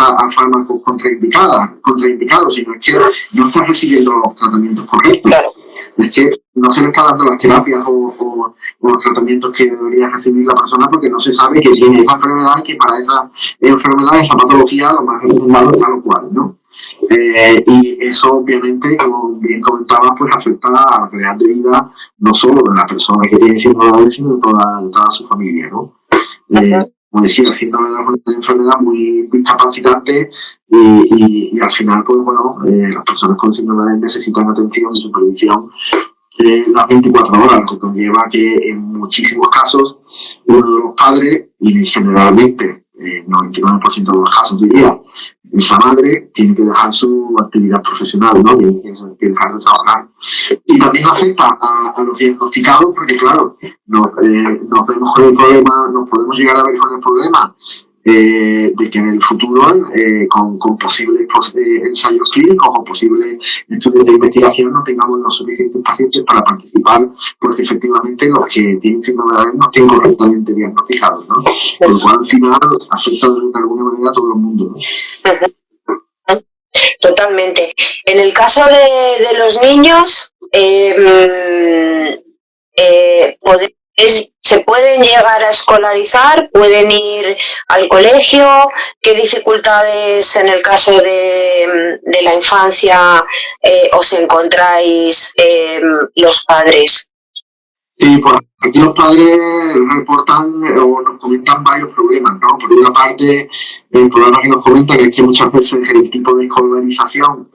a fármacos contraindicados, sino es que no está recibiendo los tratamientos correctos. Claro. Es que no se le está dando las terapias o los tratamientos que debería recibir la persona, porque no se sabe que tiene esa enfermedad y que para esa enfermedad, esa patología, lo más recomendado es tal o cual, ¿no? Y eso obviamente, como bien comentaba, pues afecta a la calidad de vida no solo de la persona que tiene síndrome de Down, sino de toda su familia, ¿no? Como decía, el síndrome de Down es una enfermedad muy incapacitante y al final, pues bueno, las personas con síndrome de Down necesitan atención y supervisión las 24 horas, lo que conlleva que en muchísimos casos uno de los padres, y generalmente 99% de los casos diría, esa madre tiene que dejar su actividad profesional, ¿no? Tiene que dejar de trabajar. Y también afecta a los diagnosticados, porque claro, nos vemos con el problema, nos podemos llegar a ver con el problema de que en el futuro, con posibles ensayos clínicos o posibles estudios de investigación, no tengamos los suficientes pacientes para participar, porque efectivamente los que tienen síndrome de Down no estén correctamente diagnosticados, ¿no? Por lo cual al final afecta de alguna manera a todo el mundo, ¿no? Totalmente. En el caso de los niños, ¿se pueden llegar a escolarizar? ¿Pueden ir al colegio? ¿Qué dificultades en el caso de la infancia os encontráis los padres? Sí, pues aquí los padres reportan o nos comentan varios problemas, ¿no? Por una parte, el problema que nos comentan es que muchas veces el tipo de escolarización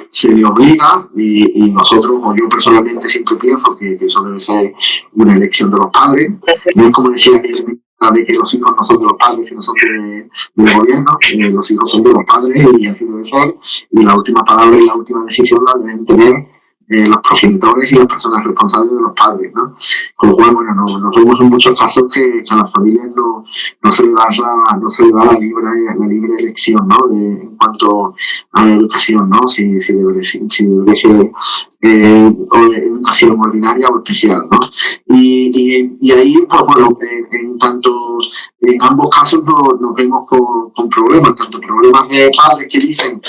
se le obliga y nosotros, o yo personalmente, siempre pienso que eso debe ser una elección de los padres. No es como decía de que los hijos no son de los padres, sino son del gobierno. Los hijos son de los padres y así debe ser. Y la última palabra y la última decisión la deben tener los progenitores y las personas responsables de los padres, ¿no? Con lo cual, bueno, nos vemos en muchos casos que a las familias no se le da la libre elección, ¿no? En cuanto a la educación, ¿no? Si debe ser educación ordinaria o especial, ¿no? Y ahí, pues bueno, en ambos casos nos vemos con problemas, tanto problemas de padres que dicen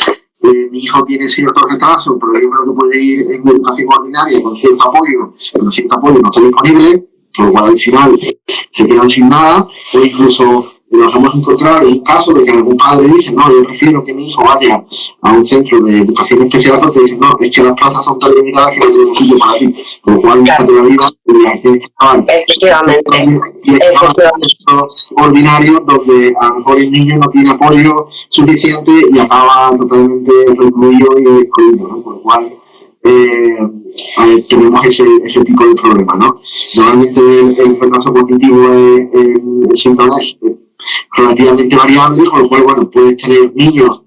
mi hijo tiene cierto retraso, pero yo creo que puede ir en educación ordinaria con cierto apoyo, pero cierto apoyo no está disponible, por lo cual al final se quedan sin nada, o incluso nos hemos encontrado en un caso de que algún padre dice, no, yo prefiero que mi hijo vaya a un centro de educación especial porque dicen, no, es que las plazas son tan limitadas que no hay un sitio para ti, por lo cual claro, la vida efectivamente ordinario donde a lo mejor el niño no tiene apoyo suficiente y acaba totalmente recluido y excluido, ¿no? Por lo cual tenemos ese tipo de problema, ¿no? Normalmente el retraso cognitivo es síntoma relativamente variable, con lo cual, bueno, puedes tener niños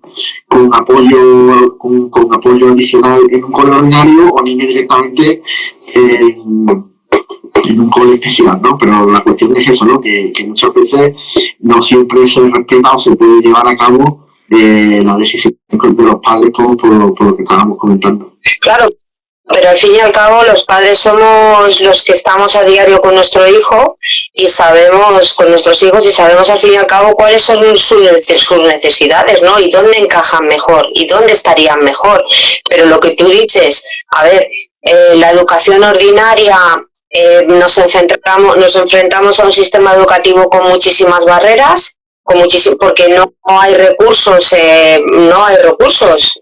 con apoyo adicional en un cole ordinario o niños directamente en un cole especial, ¿no? Pero la cuestión es eso, ¿no? Que muchas veces no siempre se respeta o se puede llevar a cabo la decisión de los padres por lo que estábamos comentando. Claro, pero al fin y al cabo los padres somos los que estamos a diario con nuestro hijo y sabemos, con nuestros hijos, y sabemos al fin y al cabo cuáles son sus necesidades, ¿no? Y dónde encajan mejor y dónde estarían mejor. Pero lo que tú dices, a ver, la educación ordinaria, nos enfrentamos a un sistema educativo con muchísimas barreras, porque no hay recursos,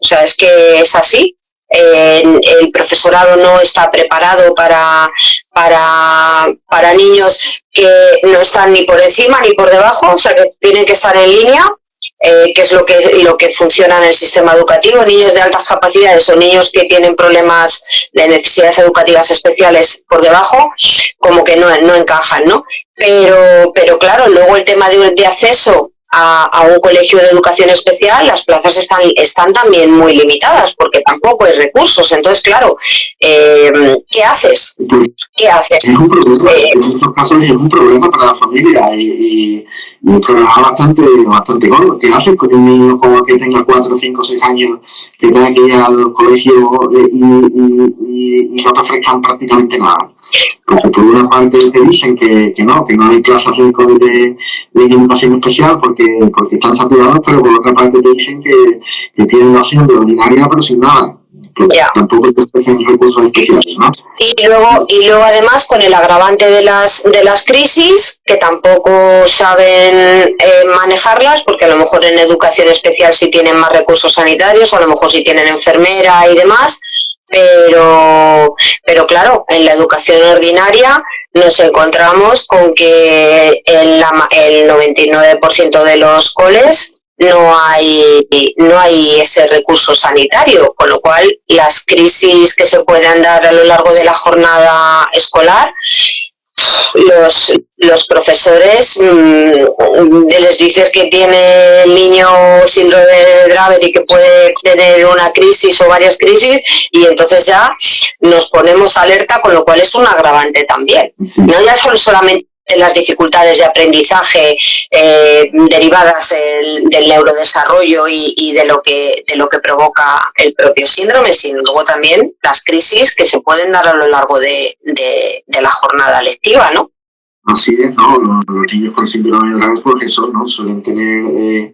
o sea, es que es así. El profesorado no está preparado para niños que no están ni por encima ni por debajo, o sea, que tienen que estar en línea, que es lo que funciona en el sistema educativo. Niños de altas capacidades o niños que tienen problemas de necesidades educativas especiales por debajo, como que no encajan, ¿no? Pero claro, luego el tema de acceso a un colegio de educación especial, las plazas están también muy limitadas porque tampoco hay recursos. Entonces, claro, ¿qué haces? ¿Qué haces? Es un problema, en muchos casos es un problema para la familia y un problema bastante gordo. ¿Qué haces con un niño como que tenga 4, 5, 6 años, que tenga que ir al colegio y no te ofrezcan prácticamente nada? Porque por una parte te dicen que no hay plazas de educación especial porque están saturados, pero por otra parte te dicen que tienen la opción de ordinaria pero sin nada. Porque tampoco te ofrecen recursos especiales, ¿no? Y luego además con el agravante de las crisis, que tampoco saben manejarlas, porque a lo mejor en educación especial sí tienen más recursos sanitarios, a lo mejor sí tienen enfermera y demás, pero claro, en la educación ordinaria nos encontramos con que el 99% de los coles no hay ese recurso sanitario, con lo cual las crisis que se puedan dar a lo largo de la jornada escolar, los profesores les dices que tiene el niño síndrome de Dravet y que puede tener una crisis o varias crisis, y entonces ya nos ponemos alerta, con lo cual es un agravante también. Sí. No ya son solamente las dificultades de aprendizaje derivadas del neurodesarrollo y de lo que provoca el propio síndrome, sino luego también las crisis que se pueden dar a lo largo de la jornada lectiva, ¿no? Así es, ¿no? Los niños con síndrome de Dravet, pues eso, ¿no? Suelen tener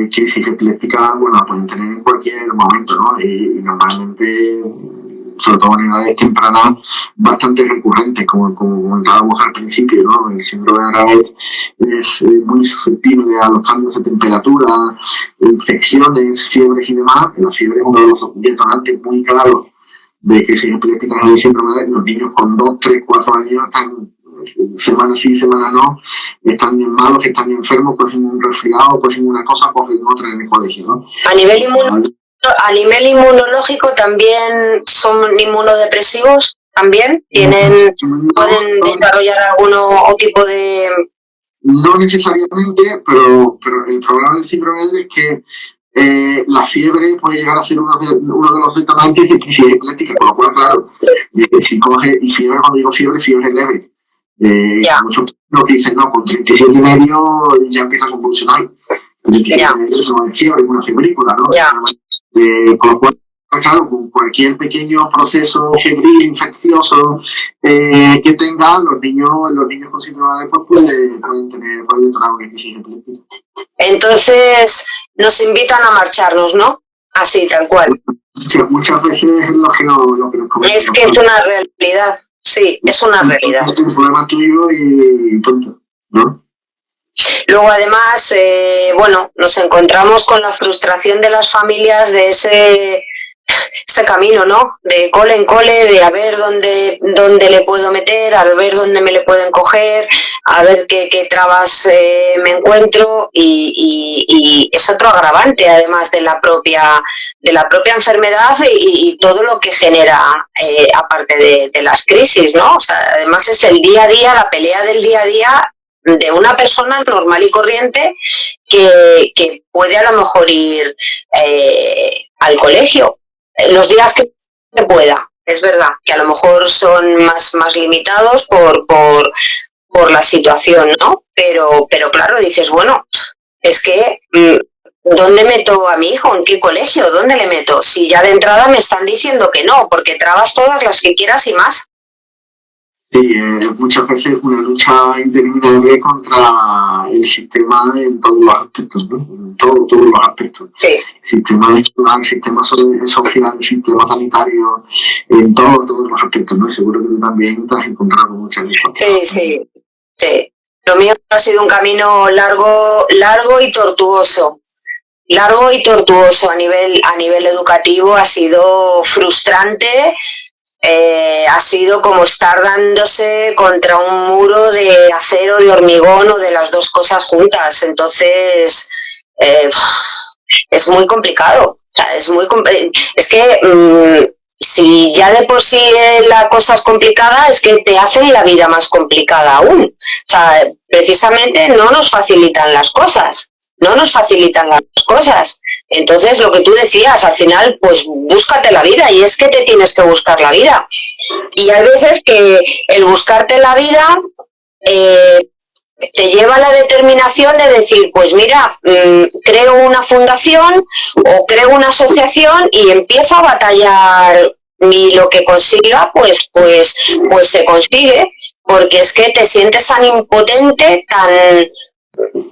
crisis epilépticas, bueno, la pueden tener en cualquier momento, ¿no? Y normalmente, sobre todo en edades tempranas, bastante recurrentes, como comentábamos al principio, ¿no? El síndrome de Dravet es muy susceptible a los cambios de temperatura, infecciones, fiebres y demás. La fiebre es uno de los detonantes muy claros de crisis epilépticas en el síndrome de Dravet. Los niños con 2, 3, 4 años están semana sí, semana no, están bien malos, están enfermos, cogen un resfriado, cogen una cosa, cogen otra en el colegio, ¿no? A nivel inmunológico también son inmunodepresivos, también pueden desarrollar algún tipo de... No necesariamente, pero el problema del síndrome es que la fiebre puede llegar a ser uno de los detonantes de crisis epiléptica, por lo cual, claro, si coge, y fiebre, cuando digo fiebre leve. Muchos nos dicen, no, con 37,5 ya empieza a convulsionar. 37,5 no es fiebre, es una febrícula, ¿no? Con lo cual, claro, con cualquier pequeño proceso febril, infeccioso que tengan, los niños con síndrome de Dravet pueden detonar una crisis epiléptica. Entonces, nos invitan a marcharnos, ¿no? Así, tal cual. Muchas veces es lo que nos comentan. Es que es una realidad, sí, es una realidad. Es un problema tuyo y punto, ¿no? Luego, además, nos encontramos con la frustración de las familias de ese camino, ¿no? De cole en cole, de a ver dónde le puedo meter, a ver dónde me le pueden coger, a ver qué trabas me encuentro, y es otro agravante, además de la propia enfermedad y todo lo que genera aparte de las crisis, ¿no? O sea, además es el día a día, la pelea del día a día de una persona normal y corriente que puede a lo mejor ir al colegio los días que pueda, es verdad, que a lo mejor son más limitados por la situación, ¿no? Pero claro, dices, bueno, es que ¿dónde meto a mi hijo? ¿En qué colegio? ¿Dónde le meto? Si ya de entrada me están diciendo que no, porque trabas todas las que quieras y más. Sí, muchas veces una lucha interminable contra el sistema en todos los aspectos, ¿no? En todos los aspectos. Sí. Sistema escolar, sistema social, sistema sanitario, en todos los aspectos, ¿no? Seguro que tú también te has encontrado con muchas dificultades. Sí. Lo mío ha sido un camino largo y tortuoso. Largo y tortuoso a nivel educativo, ha sido frustrante. Ha sido como estar dándose contra un muro de acero, de hormigón o de las dos cosas juntas. Entonces, es muy complicado. O sea, es que si ya de por sí la cosa es complicada, es que te hacen la vida más complicada aún. O sea, precisamente no nos facilitan las cosas. Entonces, lo que tú decías, al final, pues búscate la vida, y es que te tienes que buscar la vida. Y hay veces que el buscarte la vida te lleva a la determinación de decir, pues mira, creo una fundación o creo una asociación y empiezo a batallar, y lo que consiga, pues se consigue, porque es que te sientes tan impotente,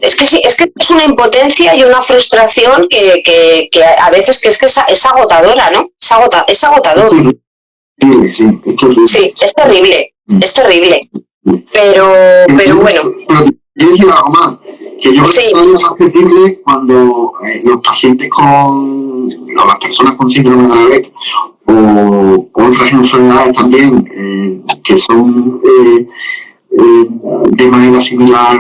es que es una impotencia y una frustración que a veces que es agotadora, ¿no? Es agotador. Sí, es terrible. Pero bueno. Pero yo decir algo más, que yo creo que es más accesible cuando los pacientes las personas con síndrome de Leret o otras enfermedades también que son de manera similar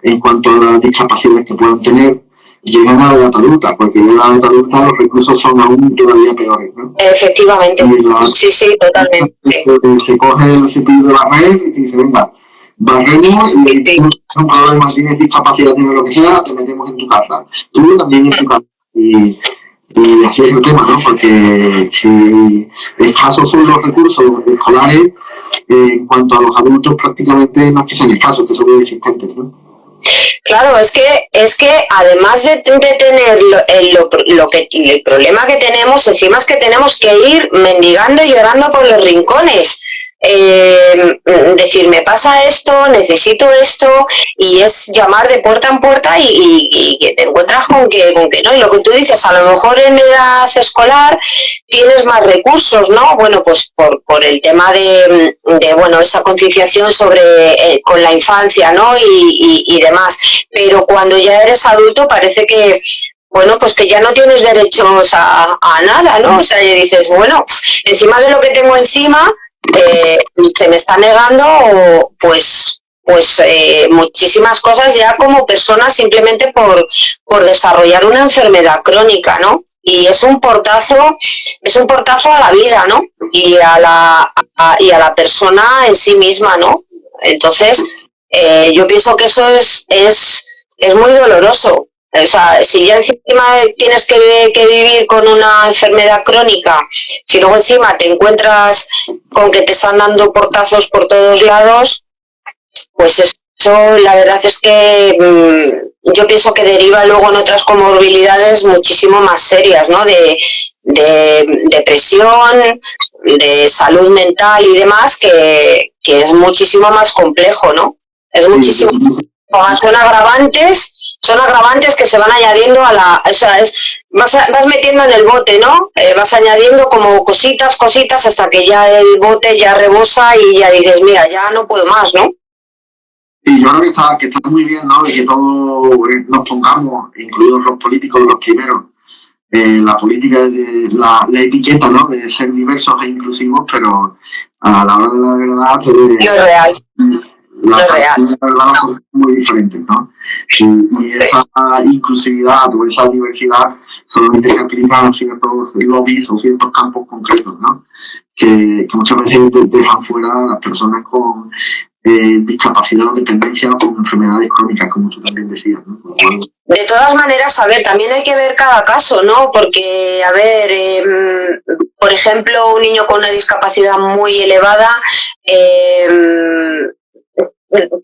en cuanto a las discapacidades que puedan tener, llegan a la edad adulta, porque en la edad adulta los recursos son aún todavía peores, ¿no? Efectivamente. Sí, totalmente. Se coge el cepillo de barrer y se dice, venga, barremos y tienes un problema, tienes discapacidad, tienes lo que sea, te metemos en tu casa. Tú también en tu casa. Y así es el tema, ¿no? Porque si escasos son los recursos escolares, en cuanto a los adultos prácticamente no es que sean escasos, que son inexistentes, ¿no? Claro, es que además de tener el problema que tenemos, encima es que tenemos que ir mendigando y llorando por los rincones. Decir, me pasa esto, necesito esto, y es llamar de puerta en puerta y que te encuentras con que no. Y lo que tú dices, a lo mejor en edad escolar tienes más recursos, ¿no? Bueno, pues por el tema de bueno, esa concienciación sobre con la infancia, ¿no? Y demás. Pero cuando ya eres adulto parece que, bueno, pues que ya no tienes derechos a nada, ¿no? O sea, ya dices, bueno, encima de lo que tengo encima, se me está negando pues muchísimas cosas ya como persona, simplemente por desarrollar una enfermedad crónica, ¿no? Y es un portazo a la vida, ¿no? Y a la persona en sí misma, ¿no? Entonces, yo pienso que eso es muy doloroso. O sea, si ya encima tienes que vivir con una enfermedad crónica, si luego encima te encuentras con que te están dando portazos por todos lados, pues eso la verdad es que yo pienso que deriva luego en otras comorbilidades muchísimo más serias, ¿no? De depresión, de salud mental y demás, que es muchísimo más complejo, ¿no? Es muchísimo más. Son agravantes que se van añadiendo o sea, vas metiendo en el bote, ¿no? Vas añadiendo como cositas hasta que ya el bote ya rebosa y ya dices, mira, ya no puedo más, ¿no? Y yo creo que está muy bien, ¿no? Y que todos nos pongamos, incluidos los políticos, los primeros, la política, la etiqueta, ¿no? De ser diversos e inclusivos, pero a la hora de la verdad... Lo real. La verdad es muy diferente, ¿no? Y esa inclusividad o esa diversidad solamente se aplica a ciertos lobbies o ciertos campos concretos, ¿no? Que muchas veces dejan fuera a las personas con discapacidad o dependencia con enfermedades crónicas, como tú también decías, ¿no? De todas maneras, a ver, también hay que ver cada caso, ¿no? Porque, a ver, por ejemplo, un niño con una discapacidad muy elevada,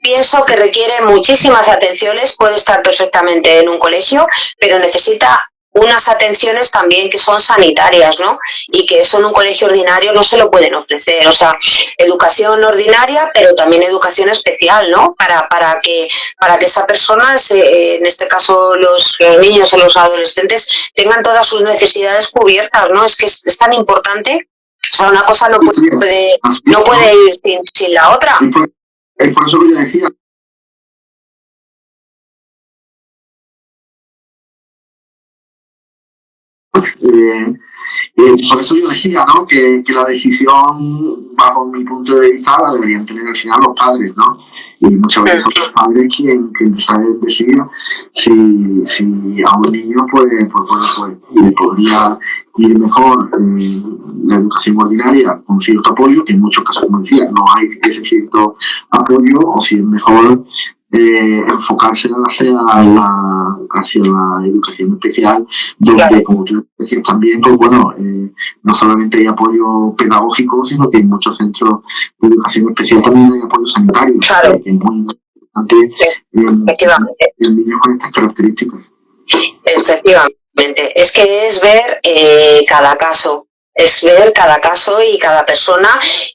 pienso que requiere muchísimas atenciones, puede estar perfectamente en un colegio, pero necesita unas atenciones también que son sanitarias, ¿no? Y que eso en un colegio ordinario no se lo pueden ofrecer. O sea, educación ordinaria, pero también educación especial, ¿no? Para que esa persona, en este caso los niños o los adolescentes, tengan todas sus necesidades cubiertas, ¿no? Es que es tan importante. O sea, una cosa no puede ir sin la otra. Es por eso que yo decía. Por eso yo decía, ¿no? Que la decisión, bajo mi punto de vista, la deberían tener al final los padres, ¿no? Y muchas veces son los padres quien saben decidir si a un niño pues le podría ir mejor la educación ordinaria con cierto apoyo, que en muchos casos, como decía, no hay ese cierto apoyo, o si es mejor enfocarse hacia la educación especial, donde, claro, como tú decías también, pues bueno, no solamente hay apoyo pedagógico, sino que en muchos centros de educación especial también hay apoyo sanitario, claro, que es muy importante en niños con estas características. Efectivamente, es que es ver cada caso. Es ver cada caso y cada persona,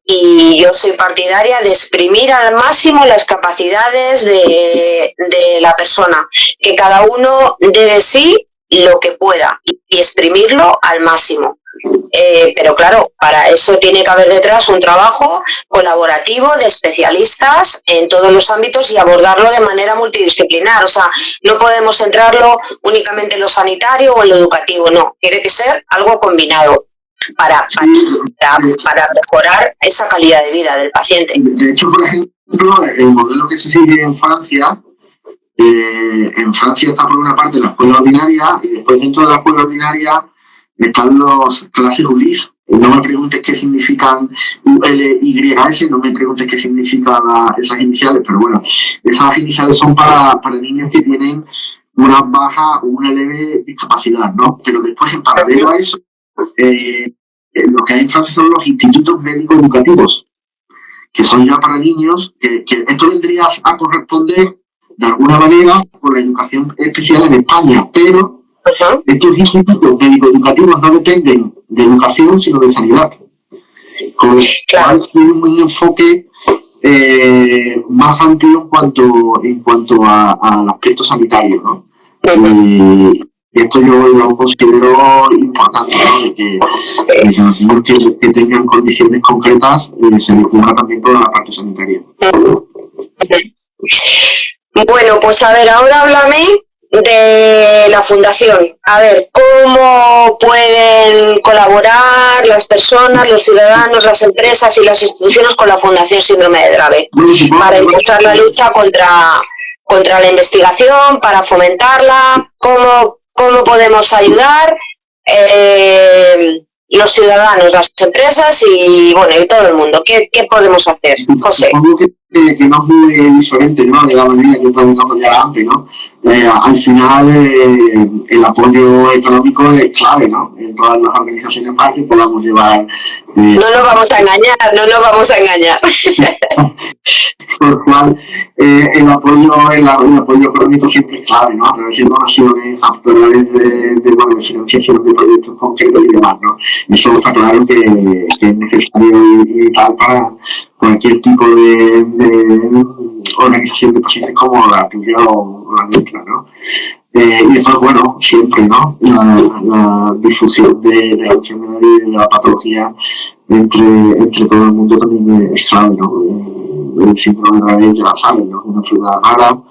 y yo soy partidaria de exprimir al máximo las capacidades de la persona, que cada uno dé de sí lo que pueda y exprimirlo al máximo. Pero claro, para eso tiene que haber detrás un trabajo colaborativo de especialistas en todos los ámbitos y abordarlo de manera multidisciplinar. O sea, no podemos centrarlo únicamente en lo sanitario o en lo educativo, no, tiene que ser algo combinado para mejorar esa calidad de vida del paciente. De hecho, por ejemplo, el modelo que se sigue en Francia está por una parte la escuela ordinaria, y después dentro de la escuela ordinaria están las clases ULIS. No me preguntes qué significan ULYS, no me preguntes qué significan esas iniciales, pero bueno, esas iniciales son para niños que tienen una baja o una leve discapacidad, ¿no? Pero después, en paralelo a eso, lo que hay en Francia son los institutos médicos educativos, que son ya para niños, que esto vendría a corresponder de alguna manera con la educación especial en España, pero estos institutos médicos educativos no dependen de educación, sino de sanidad, con lo cual tienen un enfoque más amplio en cuanto al aspecto sanitario, ¿no? Y esto yo lo considero importante, ¿no? De que los niños que tengan condiciones concretas se les cubra también toda la parte sanitaria. Bueno, pues a ver, ahora háblame de la fundación. A ver, ¿cómo pueden colaborar las personas, los ciudadanos, las empresas y las instituciones con la Fundación Síndrome de Dravet para impulsar la lucha contra la investigación, para fomentarla? ¿Cómo podemos ayudar los ciudadanos, las empresas y bueno, y todo el mundo? ¿Qué podemos hacer, José? Supongo que no es muy diferente, ¿no? De la manera que podemos apoyar a AMPE, ¿no? Al final el apoyo económico es clave, ¿no? En todas las organizaciones para que podamos llevar... No nos vamos a engañar. Por lo cual, el apoyo económico siempre es clave, ¿no? A través de donaciones, a través de financiación de proyectos concretos y demás, ¿no? Eso está claro que es necesario y vital para cualquier tipo de organización de pacientes como la tuya o la nuestra, ¿no? Y después, bueno, siempre, ¿no? La difusión de la enfermedad y de la patología entre todo el mundo también es clave, ¿no? El síndrome de Dravet, ya la saben, ¿no? Una enfermedad rara,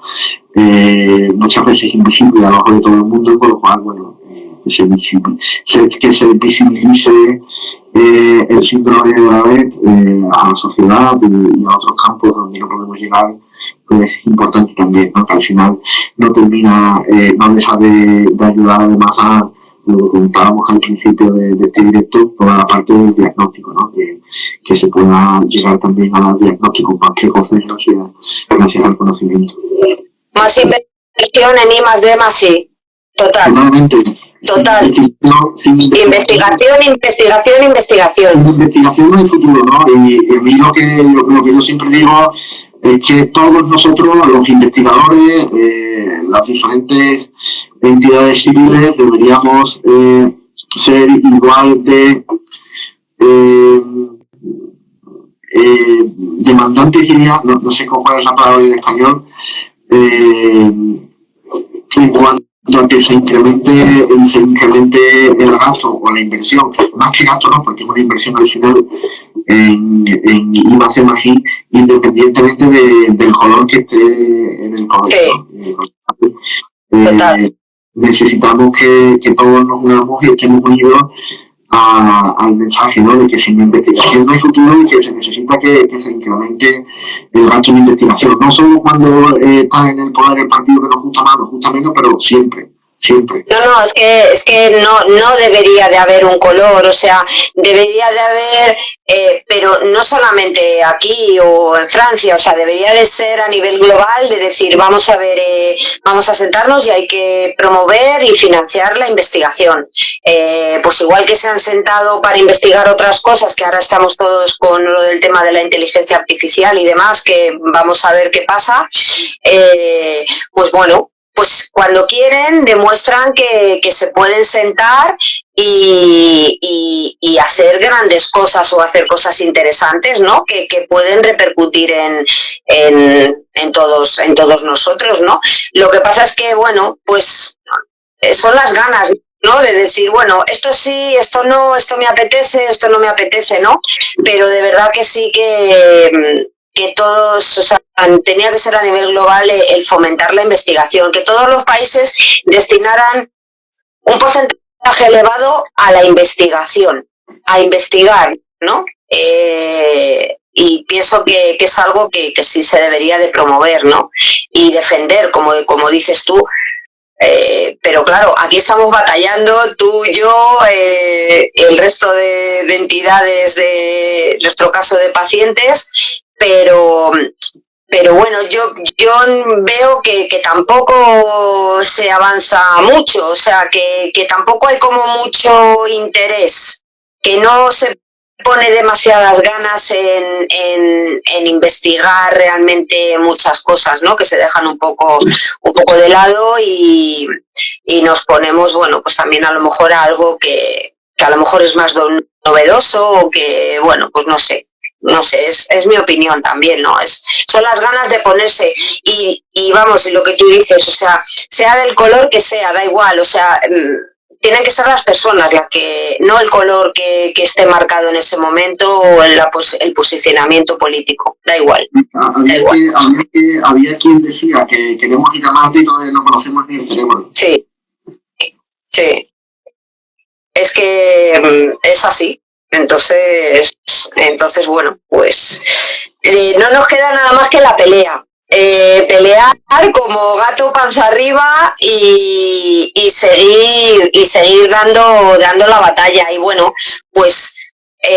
muchas veces invisible al ojo de todo el mundo, por lo cual, bueno, que se visibilice el síndrome de Dravet a la sociedad y a otros campos donde no podemos llegar, pues es importante también, ¿no? Que al final no deja de ayudar además lo que comentábamos al principio de este directo, toda la parte del diagnóstico, ¿no? Que se pueda llegar también al diagnóstico más precoces gracias al conocimiento. Más inversión en I+D+I. Total. Totalmente. Total. Sin investigación. Sin investigación no hay futuro, ¿no? Y a mí lo que yo siempre digo es que todos nosotros, los investigadores, las diferentes entidades civiles, deberíamos ser igual de demandantes, diría, no sé cómo es la palabra en español, en cuanto a que se incremente el gasto o la inversión, más que gasto no, porque es una inversión al final en I+D+I, independientemente del color que esté en el colegio. Total. Necesitamos que todos nos unamos y estemos unidos al mensaje, ¿no? De que sin investigación no hay futuro y que se necesita que se incremente el gasto en investigación, no solo cuando está en el poder el partido que nos gusta más, nos gusta menos, pero siempre. No, es que no debería de haber un color, o sea, debería de haber, pero no solamente aquí o en Francia, o sea, debería de ser a nivel global, de decir, vamos a ver, vamos a sentarnos y hay que promover y financiar la investigación. Pues igual que se han sentado para investigar otras cosas, que ahora estamos todos con lo del tema de la inteligencia artificial y demás, que vamos a ver qué pasa, pues bueno, pues cuando quieren demuestran que se pueden sentar y hacer grandes cosas o hacer cosas interesantes, ¿no? Que pueden repercutir en todos nosotros, ¿no? Lo que pasa es que, bueno, pues son las ganas, ¿no? De decir, bueno, esto sí, esto no, esto me apetece, esto no me apetece, ¿no? Pero de verdad que sí que todos, o sea, tenía que ser a nivel global el fomentar la investigación, que todos los países destinaran un porcentaje elevado a la investigación, a investigar, ¿no? Y pienso que es algo que sí se debería de promover, ¿no? Y defender, como dices tú. Pero claro, aquí estamos batallando, tú, yo, el resto de entidades de nuestro caso de pacientes, pero bueno, yo veo que tampoco se avanza mucho, o sea, que tampoco hay como mucho interés, que no se pone demasiadas ganas en investigar realmente muchas cosas, ¿no? Que se dejan un poco de lado y nos ponemos, bueno, pues también a lo mejor a algo que a lo mejor es más novedoso o que, bueno, pues no sé, es mi opinión también, ¿no? Son las ganas de ponerse y vamos, lo que tú dices, o sea del color que sea, da igual, o sea, tienen que ser las personas no el color que esté marcado en ese momento o el posicionamiento político, da igual. Había quien decía que queremos ir a Marte y todavía no conocemos ni el cerebro. Sí. Es que es así. Entonces bueno, pues no nos queda nada más que la pelea. Pelear como gato panza arriba y seguir dando la batalla. Y bueno, pues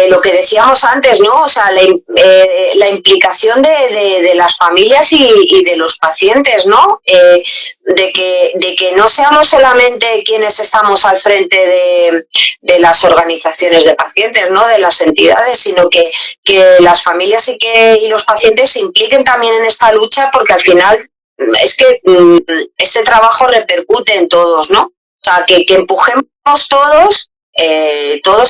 lo que decíamos antes, ¿no? O sea, la implicación de las familias y de los pacientes, ¿no? De que no seamos solamente quienes estamos al frente de las organizaciones de pacientes, ¿no? De las entidades, sino que las familias y los pacientes se impliquen también en esta lucha, porque al final es que este trabajo repercute en todos, ¿no? O sea, que empujemos todos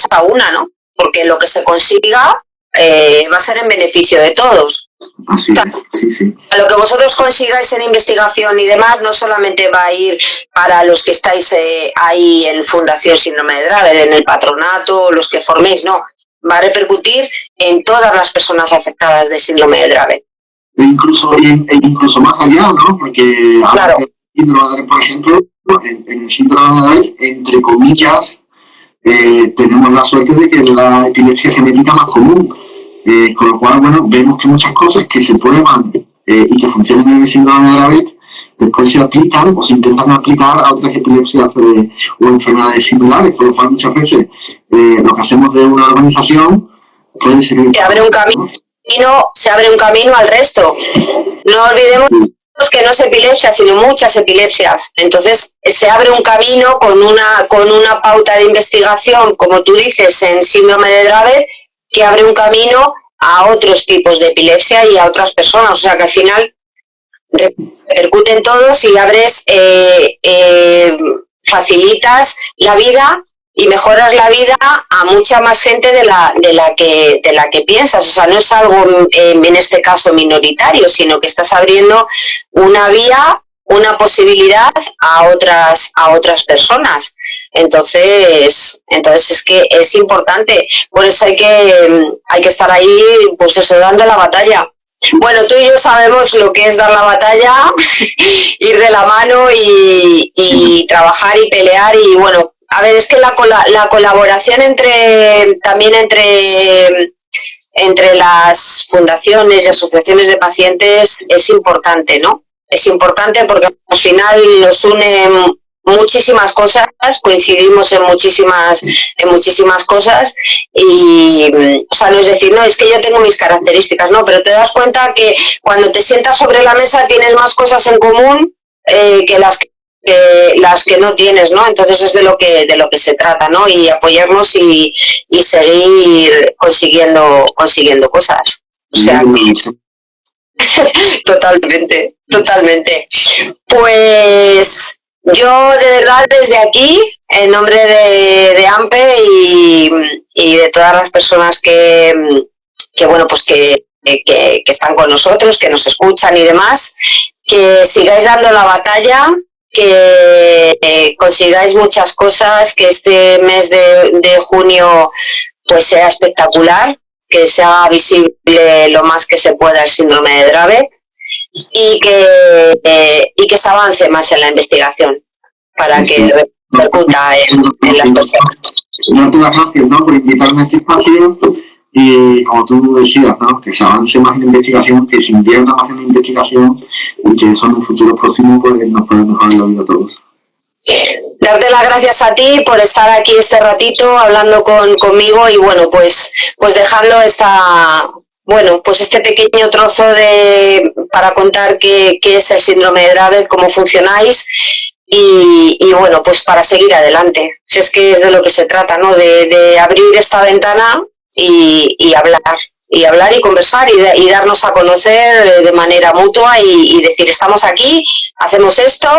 a una, ¿no? Porque lo que se consiga va a ser en beneficio de todos. Así es, sí. A lo que vosotros consigáis en investigación y demás, no solamente va a ir para los que estáis ahí en Fundación Síndrome de Dravet, en el patronato, los que forméis, no. Va a repercutir en todas las personas afectadas de Síndrome de Dravet. Incluso más allá, ¿no? Porque claro. El síndrome de Dravet, por ejemplo, en el síndrome de Dravet, entre comillas, tenemos la suerte de que es la epilepsia genética más común, con lo cual, bueno, vemos que muchas cosas que se prueban y que funcionan en el síndrome de Dravet, después se aplican o se intentan aplicar a otras epilepsias o enfermedades similares, por lo cual muchas veces lo que hacemos de una organización puede ser... Se abre un camino al resto. No olvidemos que no es epilepsia, sino muchas epilepsias. Entonces se abre un camino con una pauta de investigación, como tú dices, en síndrome de Dravet, que abre un camino a otros tipos de epilepsia y a otras personas. O sea que al final repercuten todos y abres, facilitas la vida y mejoras la vida a mucha más gente de la que piensas. O sea, no es algo en este caso minoritario, sino que estás abriendo una vía, una posibilidad a otras personas. Entonces es que es importante. Por eso hay que estar ahí, pues eso, dando la batalla. Bueno, tú y yo sabemos lo que es dar la batalla, ir de la mano y trabajar y pelear. Y bueno, a ver, es que la colaboración entre las fundaciones y asociaciones de pacientes es importante, ¿no? Es importante porque al final nos une muchísimas cosas, coincidimos en muchísimas cosas y, o sea, no es decir, no, es que yo tengo mis características, no, pero te das cuenta que cuando te sientas sobre la mesa tienes más cosas en común que las que no tienes, ¿no? Entonces es de lo que se trata, ¿no? Y apoyarnos y seguir consiguiendo cosas. O sea que totalmente. Pues yo de verdad desde aquí, en nombre de AMPE y de todas las personas que bueno, pues que están con nosotros, que nos escuchan y demás, que sigáis dando la batalla, que consigáis muchas cosas, que este mes de junio pues sea espectacular, que sea visible lo más que se pueda el síndrome de Dravet y que se avance más en la investigación para que repercuta en las personas. Darte las gracias, ¿no?, por invitarme a este espacio y, como tú decías, ¿no?, que se avance más en la investigación, que se invierta más en la investigación y que eso en un futuro próximo pues, nos puede mejorar la vida a todos. Darte las gracias a ti por estar aquí este ratito hablando conmigo y bueno, pues dejando este pequeño trozo para contar qué es el síndrome de Dravet, cómo funcionáis y bueno, pues para seguir adelante. Si es que es de lo que se trata, ¿no? De abrir esta ventana y hablar y conversar y darnos a conocer de manera mutua y decir, estamos aquí, hacemos esto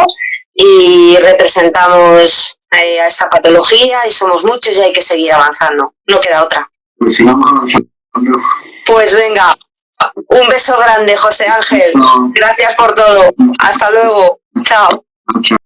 y representamos a esta patología y somos muchos y hay que seguir avanzando. No queda otra. Pues sigamos avanzando. Pues venga, un beso grande, José Ángel. Gracias por todo. Hasta luego. Chao. Chao.